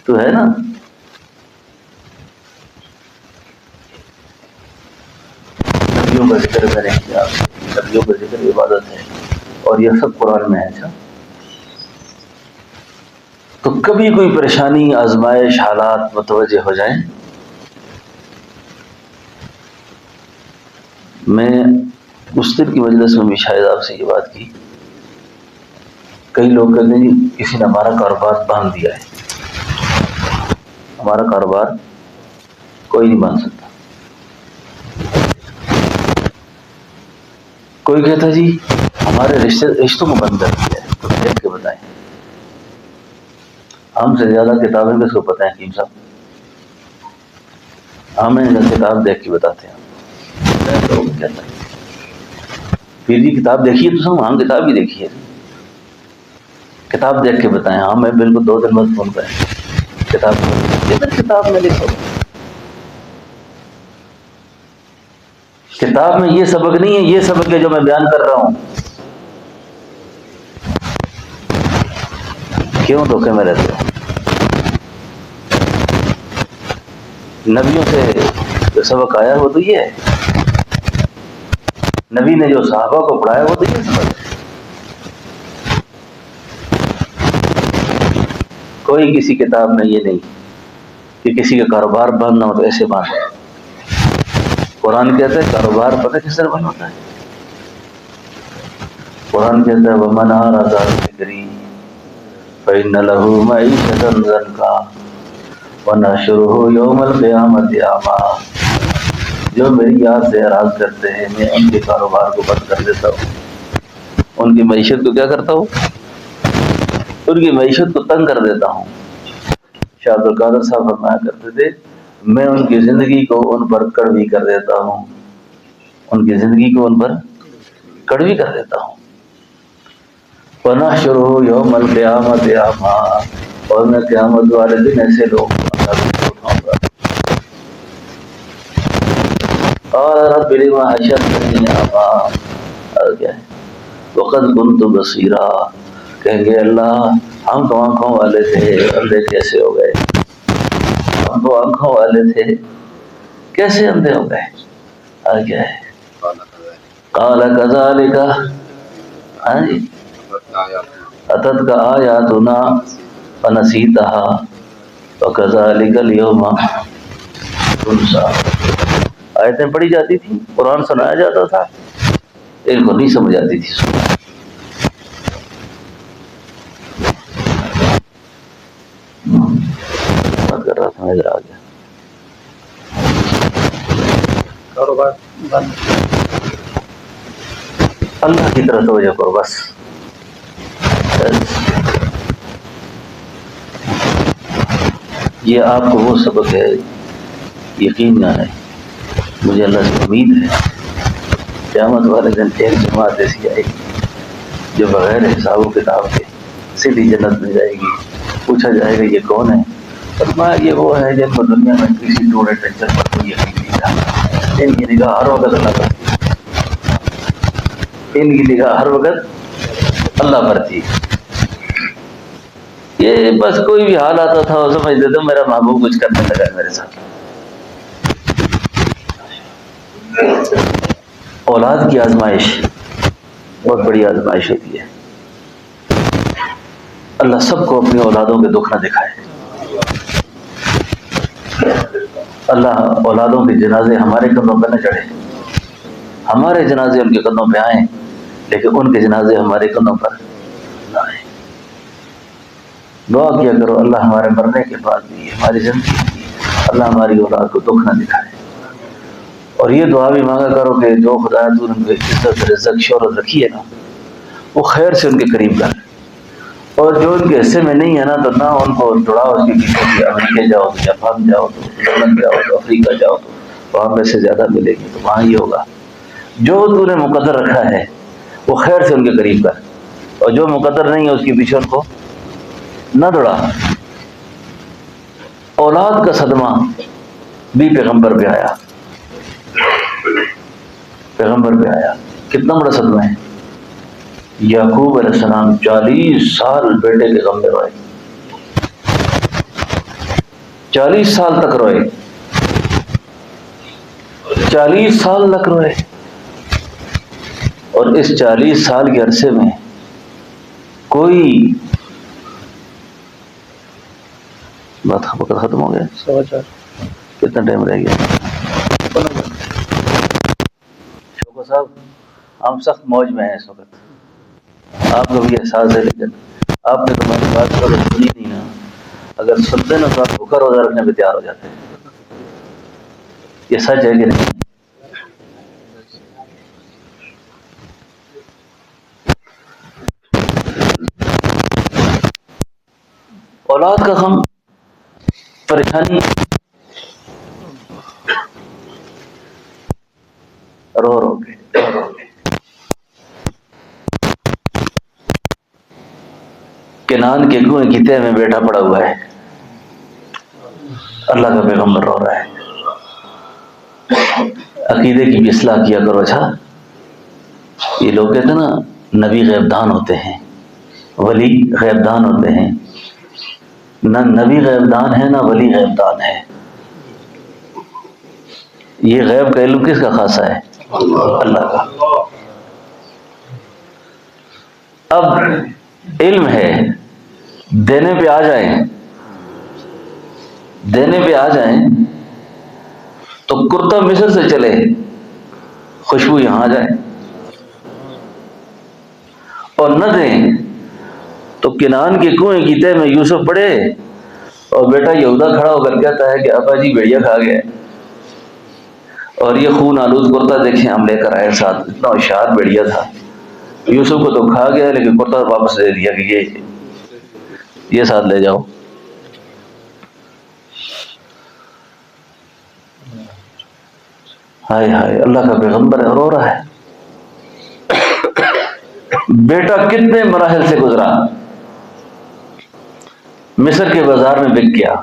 تو ہے نا. نبیوں کا ذکر میں نے کیا, نبیوں کا ذکر عبادت ہے, اور یہ سب قرآن میں ہے. اچھا, تو کبھی کوئی پریشانی, آزمائش, حالات متوجہ ہو جائیں. میں اس دن کی مجلس میں بھی شاید آپ سے یہ بات کی, کئی لوگ کہتے ہیں جی کسی نے ہمارا کاروبار باندھ دیا ہے. ہمارا کاروبار کوئی نہیں باندھ سکتا. کوئی کہتا جی ہمارے رشتوں کو بند کر دیا ہے. تو دیکھ کے بتائیں, ہم سے زیادہ کتابیں کس کو پتہ ہیں حکیم صاحب؟ ہمیں کتاب دیکھ کے بتاتے ہیں. پھر بھی کتاب دیکھیے تو سب, ہاں کتاب بھی دیکھیے, کتاب دیکھ کے بتائیں. ہاں میں بالکل 2 دن بعد فون کریں, کتاب میں لکھو. کتاب میں یہ سبق نہیں ہے, یہ سبق ہے جو میں بیان کر رہا ہوں. کیوں دھوکے میں رہتے ہو؟ نبیوں سے جو سبق آیا وہ تو یہ ہے, نبی نے جو صحابہ کو پڑھایا وہ تو یہ سبق ہے. کوئی کسی کتاب میں یہ نہیں کہ کسی کا کاروبار بند نہ ہو تو ایسے بند ہے. قرآن کہتا ہے کاروبار پتہ کس طرح بند ہوتا ہے. قرآن کہتا ہے وَمَنْ أَعْرَضَ عَنْ ذِكْرِي فَإِنَّ لَهُ مَعِيشَةً ضَنْكًا وَنَحْشُرُهُ يَوْمَ الْقِيَامَةِ أَعْمَىٰ. جو میری یاد سے اعراض کرتے ہیں میں ان کے کاروبار کو بند کر دیتا ہوں, ان کی معیشت کو کیا کرتا ہوں, ان کی معیشت کو تنگ کر دیتا ہوں. شاہ عبد القادر صاحب فرمایا کرتے تھے میں ان کی زندگی کو ان پر کڑوی کر دیتا ہوں, ان کی زندگی کو ان پر کڑوی کر دیتا ہوں. وَنَحْشُرُهُ يَوْمَ الْقِيَامَةِ أَعْمَىٰ, اور میں قیامت والے دن ایسے لوگ اٹھاؤں گا. قَالَ رَبِّ لِمَ حَشَرْتَنِي أَعْمَىٰ, اور کیا ہے, وَقَدْ كُنْتُ بَصِيرًا, کہیں گے اللہ ہم تو آنکھوں والے تھے, اندھے کیسے ہو گئے؟ ہم تو آنکھوں والے تھے, کیسے اندھے ہو گئے؟ اور کیا ہے, قَالَ كَذَٰلِكَ, ہاں جی, أَتَتْكَ آيَاتُنَا فَنَسِيتَهَا وَكَذَٰلِكَ الْيَوْمَ تُنسَىٰ. آیتیں پڑھی جاتی تھیں, قرآن سنایا جاتا تھا, ایک کو نہیں سمجھ آتی تھی. بات کر رہا تھا, ادھر آ گیا. کاروبار بند, اللہ کی طرف توجہ کرو بس. یہ آپ کو وہ سبق ہے, یقین نہ ہے, مجھے اللہ سے امید ہے قیامت والے دن ایک جماعت ایسی آئے گی جو بغیر حساب و کتاب کے سیدھی جنت میں جائے گی. پوچھا جائے گا یہ کون ہے؟ فرمایا یہ وہ ہے جن کو دنیا میں کسی ٹوڑے ٹچر پر کوئی یقین نہیں تھا. ان کی نگاہ ہر وقت اللہ پر تھی, ان کی نگاہ ہر وقت اللہ پر تھی. یہ بس کوئی بھی حال آتا تھا وہ سمجھتے تھے میرا محبوب کچھ کرنے لگا ہے میرے ساتھ. اولاد کی آزمائش بہت بڑی آزمائش ہوتی ہے. اللہ سب کو اپنی اولادوں کے دکھ نہ دکھائے. اللہ اولادوں کے جنازے ہمارے کندھوں پہ نہ چڑھے, ہمارے جنازے ان کے کندھوں پہ آئیں لیکن ان کے جنازے ہمارے کندھوں پر نہ آئیں. دعا کیا کرو اللہ ہمارے مرنے کے بعد بھی ہماری زندگی میں اللہ ہماری اولاد کو دکھ نہ دکھائے. اور یہ دعا بھی مانگا کرو کہ جو خدا تو نے ان کو عزت رزق شہرت رکھی ہے نا وہ خیر سے ان کے قریب کر, اور جو ان کے حصے میں نہیں ہے نا تو نہ ان کو دوڑاؤ اس کے پیچھے کہ امریکہ جاؤ تو جاپان جاؤ تو لندن جاؤ تو افریقہ جاؤ تو وہاں پہ سے زیادہ ملے گی تو وہاں یہ ہوگا. جو تو نے مقدر رکھا ہے وہ خیر سے ان کے قریب کر, اور جو مقدر نہیں ہے اس کے پیچھے ان کو نہ دوڑا. اولاد کا صدمہ بھی پیغمبر پہ آیا, پیغمبر پہ آیا. کتنا بڑا صدمہ ہے. یعقوب علیہ السلام 40 سال بیٹے کے غم میں رہے, 40 سال تک روئے، 40 سال تک روئے، اور اس 40 سال کے عرصے میں کوئی بات وقت ختم ہو گیا، کتنا ٹائم رہ گیا؟ شوکت صاحب ہم سخت موج میں ہیں اس وقت، آپ کو بھی احساس ہے، لیکن آپ نے تو ہماری بات کو سنی نہیں نا، اگر سنتے نا تو آپ بھوکا روزہ رکھنے پہ تیار ہو جاتے ہیں، یہ سچ ہے کہ نہیں؟ اولاد کا غم، پریشانی، رو رو کے کنان کے کنویں کی تہ میں بیٹا پڑا ہوا ہے، اللہ کا پیغمبر رو رہا ہے۔ عقیدے کی بھی اصلاح کیا کرو۔ اچھا یہ لوگ کہتے ہیں نا نبی غیب دان ہوتے ہیں، ولی غیب دان ہوتے ہیں، نہ نبی غیب دان ہے نہ ولی غیب دان ہے، یہ غیب کا علم کس کا خاصہ ہے؟ اللہ کا۔ اب علم ہے، دینے پہ آ جائیں، دینے پہ آ جائیں تو کرتا مصر سے چلے، خوشبو یہاں آ جائے، اور نہ دیں تو کنان کے کنویں کی تہ میں یوسف پڑے اور بیٹا یہودا کھڑا ہو کر کہتا ہے کہ ابا جی بھیڑیا کھا گیا، اور یہ خون آلود کرتا دیکھیں ہم لے کر آئے ساتھ، اتنا ہوشیار بھیڑیا تھا، یوسف کو تو کھا گیا لیکن کرتا واپس دے دیا کہ یہ ساتھ لے جاؤ۔ ہائے ہائے، اللہ کا پیغمبر رو رہا ہے، بیٹا کتنے مراحل سے گزرا، مصر کے بازار میں بک گیا،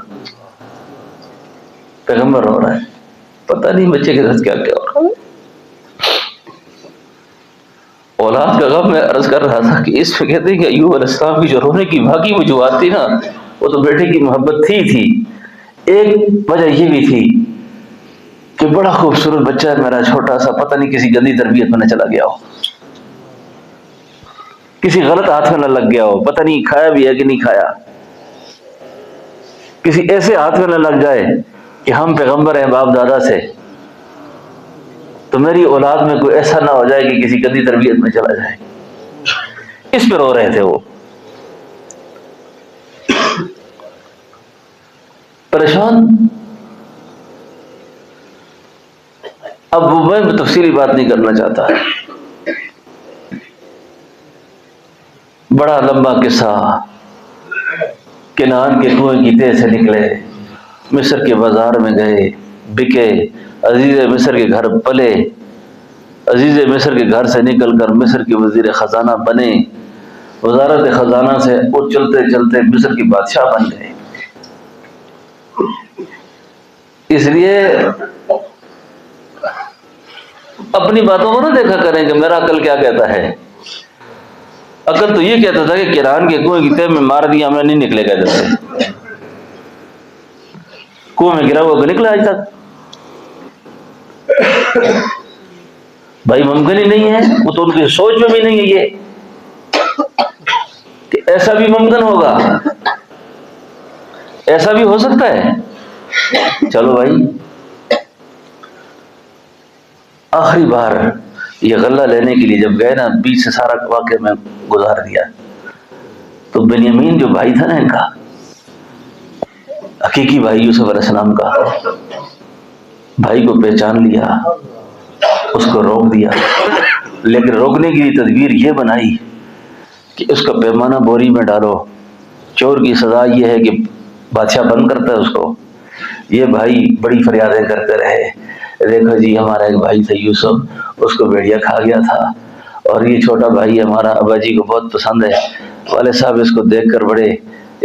پیغمبر رو رہا ہے، پتہ نہیں بچے کے ساتھ کیا کیا ہو رہا ہے۔ اولاد کا غم میں عرض کر رہا تھا کہ اس میں کہتے ہیں کہ ایوب علیہ السلام کی جو رونے کی باقی وجوہات تھی نا، وہ تو بیٹے کی محبت تھی۔ ایک وجہ یہ بھی تھی کہ بڑا خوبصورت بچہ ہے میرا چھوٹا سا، پتہ نہیں کسی گندی تربیت میں نہ چلا گیا ہو، کسی غلط ہاتھ میں نہ لگ گیا ہو، پتہ نہیں کھایا بھی ہے کہ نہیں کھایا، کسی ایسے ہاتھ میں نہ لگ جائے کہ ہم پیغمبر ہیں باپ دادا سے، تو میری اولاد میں کوئی ایسا نہ ہو جائے کہ کسی گندی تربیت میں چلا جائے، اس پہ رو رہے تھے وہ، پریشان۔ اب میں تفصیلی بات نہیں کرنا چاہتا، بڑا لمبا قصہ، کنعان کے کنویں کی تہ سے نکلے، مصر کے بازار میں گئے، بکے، عزیز مصر کے گھر پلے، عزیز مصر کے گھر سے نکل کر مصر کے وزیر خزانہ بنے، وزارت خزانہ سے وہ چلتے چلتے مصر کی بادشاہ بن گئے۔ اس لیے اپنی باتوں کو نہ دیکھا کریں کہ میرا عقل کیا کہتا ہے، عقل تو یہ کہتا تھا کہ کنعان کے کنویں کی تہ میں مار دیا ہمیں نہیں نکلے گا ادھر سے، کنویں میں گرا ہوا نکلا آج تک، بھائی ممکن ہی نہیں ہے، وہ تو ان کی سوچ میں بھی نہیں ہے یہ کہ ایسا بھی ممکن ہوگا، ایسا بھی ہو سکتا ہے۔ چلو بھائی، آخری بار یہ غلہ لینے کے لیے جب گئے نا، بیچ سے سارا واقعہ میں گزار دیا، تو بنیامین جو بھائی تھا نا ان کا، حقیقی بھائی یوسف علیہ السلام کا، بھائی کو پہچان لیا، اس کو روک دیا، لیکن روکنے کی تدبیر یہ بنائی کہ اس کا پیمانہ بوری میں ڈالو، چور کی سزا یہ ہے کہ بادشاہ بند کرتا ہے اس کو۔ یہ بھائی بڑی فریادیں کرتے رہے، دیکھو جی ہمارا ایک بھائی تھا یوسف، اس کو بھیڑیا کھا گیا تھا، اور یہ چھوٹا بھائی ہمارا ابا جی کو بہت پسند ہے، والد صاحب اس کو دیکھ کر بڑے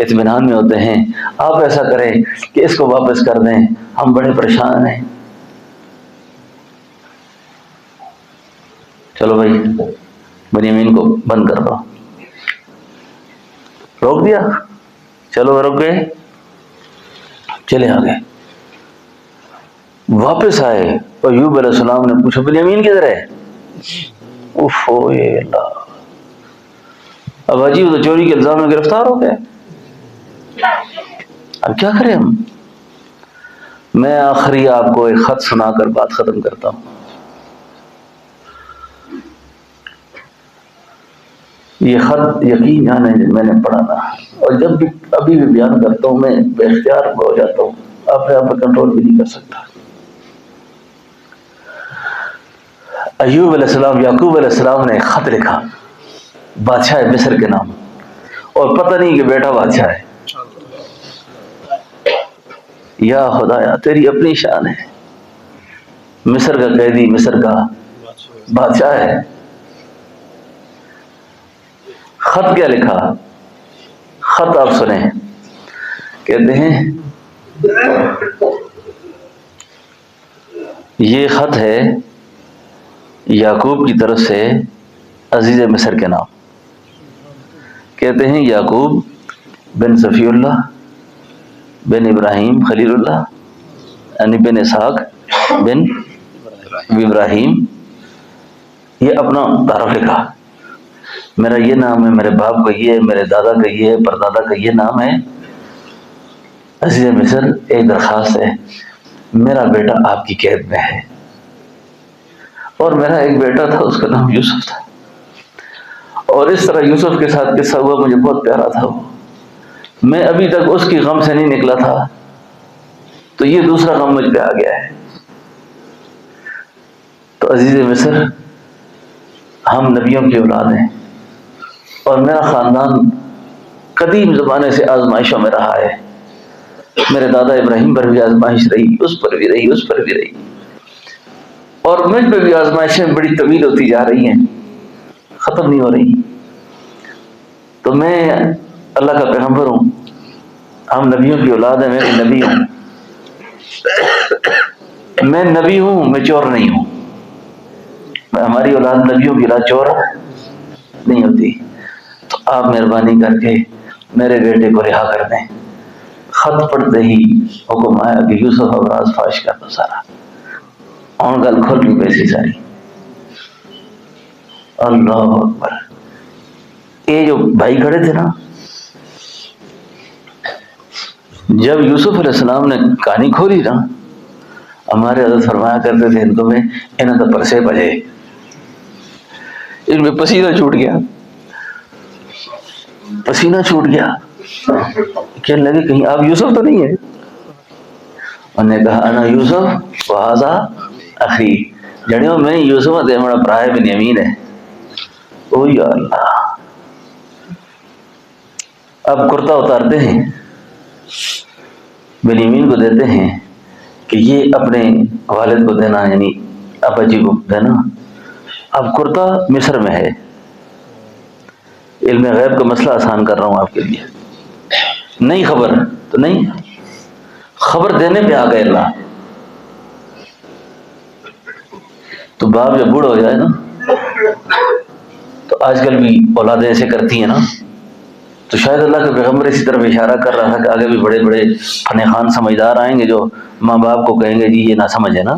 اطمینان میں ہوتے ہیں، آپ ایسا کریں کہ اس کو واپس کر دیں، ہم بڑے پریشان ہیں۔ چلو بھائی بنیامین کو بند کر دو، روک دیا، چلو روک گئے۔ چلے آ گئے. واپس آئے اور ایوب علیہ السلام نے پوچھا بنیامین کدھر ہے؟ اوفو اللہ، اب عجیب تو چوری کے الزام میں گرفتار ہو گئے. اب کیا کریں ہم؟ میں آخری آپ کو ایک خط سنا کر بات ختم کرتا ہوں. یہ خط یقین جانے میں نے پڑھا تھا، اور جب بھی ابھی بھی بیان کرتا ہوں میں بے اختیار ہو جاتا ہوں، اپنے آپ پر کنٹرول بھی نہیں کر سکتا. ایوب علیہ السلام، یعقوب علیہ السلام نے ایک خط لکھا بادشاہ مصر کے نام، اور پتہ نہیں کہ بیٹا بادشاہ ہے. یا خدایا تیری اپنی شان ہے، مصر کا قیدی مصر کا بادشاہ ہے. خط کیا لکھا؟ خط آپ سنیں. کہتے ہیں یہ خط ہے یعقوب کی طرف سے عزیز مصر کے نام. کہتے ہیں یعقوب بن صفی اللہ بن ابراہیم خلیل اللہ، یعنی بن اسحاق بن ابراہیم، یہ اپنا تعارف لکھا. میرا یہ نام ہے، میرے باپ کا یہ ہے، میرے دادا کا یہ ہے، پردادا کا یہ نام ہے. عزیز مصر ایک درخواست ہے، میرا بیٹا آپ کی قید میں ہے، اور میرا ایک بیٹا تھا اس کا نام یوسف تھا، اور اس طرح یوسف کے ساتھ قصہ ہوا، مجھے بہت پیارا تھا وہ، میں ابھی تک اس کی غم سے نہیں نکلا تھا، تو یہ دوسرا غم مجھ پہ آ گیا ہے. تو عزیز مصر ہم نبیوں کی اولاد ہیں، اور میرا خاندان قدیم زمانے سے آزمائشوں میں رہا ہے. میرے دادا ابراہیم پر بھی آزمائش رہی، اس پر بھی رہی، اس پر بھی رہی، اور مجھ پہ بھی آزمائشیں بڑی طویل ہوتی جا رہی ہیں، ختم نہیں ہو رہی. تو میں اللہ کا پیغمبر ہوں، ہم نبیوں کی اولاد ہیں، میں بھی نبی ہوں. میں نبی ہوں، میں چور نہیں ہوں. ہماری اولاد نبیوں کی اولاد چور نہیں ہوتی. تو آپ مہربانی کر کے میرے بیٹے کو رہا کر دیں. خط پڑھتے ہی حکم آیا کہ یوسف اب راز فاش کر دو سارا، اور گل کھل گئی پیسی ساری. اللہ اکبر. یہ جو بھائی کھڑے تھے نا، جب یوسف علیہ السلام نے کہانی کھولی نا، ہمارے حضرت فرمایا کرتے تھے ان کو میں انہیں تو پرسے بجے، ان میں پسینہ چھوٹ گیا، پسینہ چھوٹ گیا. کہنے لگے کہیں آپ یوسف تو نہیں ہے؟ انہوں نے کہا انا یوسف وہذا اخی، جڑیوں میں یوسف ہے، ہمارا برا ہے بنیامین ہے. او یا اللہ. اب کرتا اتارتے ہیں، بنیامین کو دیتے ہیں کہ یہ اپنے والد کو دینا، یعنی ابا جی کو دینا. اب کرتا مصر میں ہے. علم غیب کا مسئلہ آسان کر رہا ہوں آپ کے لیے. نہیں خبر تو نہیں، خبر دینے پہ آ گئے اللہ. تو باپ جب بوڑھا ہو جائے نا، تو آج کل بھی اولادیں ایسے کرتی ہیں نا، تو شاید اللہ کے پیغمبر اسی طرف اشارہ کر رہا تھا کہ آگے بھی بڑے بڑے فن خان سمجھدار آئیں گے جو ماں باپ کو کہیں گے جی یہ نہ سمجھے نا.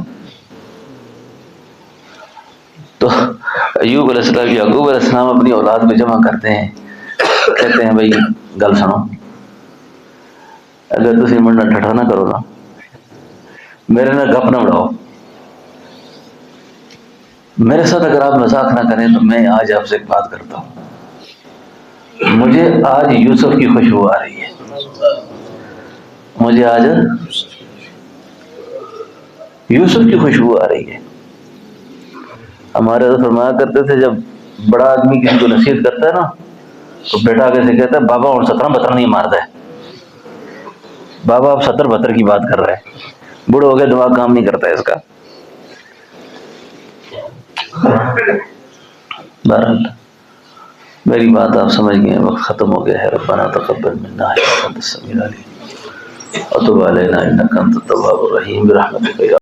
تو ایوب علیہ السلام، یعقوب علیہ السلام اپنی اولاد کو جمع کرتے ہیں، کہتے ہیں بھائی گل سنو، اگر تسی منڈا ٹھٹھا نہ کرو نا، میرے نہ گپ نہ اڑاؤ، میرے ساتھ اگر آپ مذاق نہ کریں، تو میں آج آپ سے ایک بات کرتا ہوں. مجھے آج یوسف کی خوشبو آ رہی ہے، مجھے آج یوسف کی خوشبو آ رہی ہے. ہمارے حضرت فرمایا کرتے تھے جب بڑا آدمی کسی کو نصیحت کرتا ہے نا، تو بیٹا آگے سے کہتا ہے بابا اور 17 نہیں مارتا ہے، بابا آپ 70 کی بات کر رہے ہیں، بوڑھے ہو گئے دماغ کام نہیں کرتا ہے اس کا. بہرحال میری بات آپ سمجھ گئے، وقت ختم ہو گیا ہے. ربنا تقبل منا انک انت السمیع العلیم وتب علینا انک انت التواب الرحیم برحمتک یا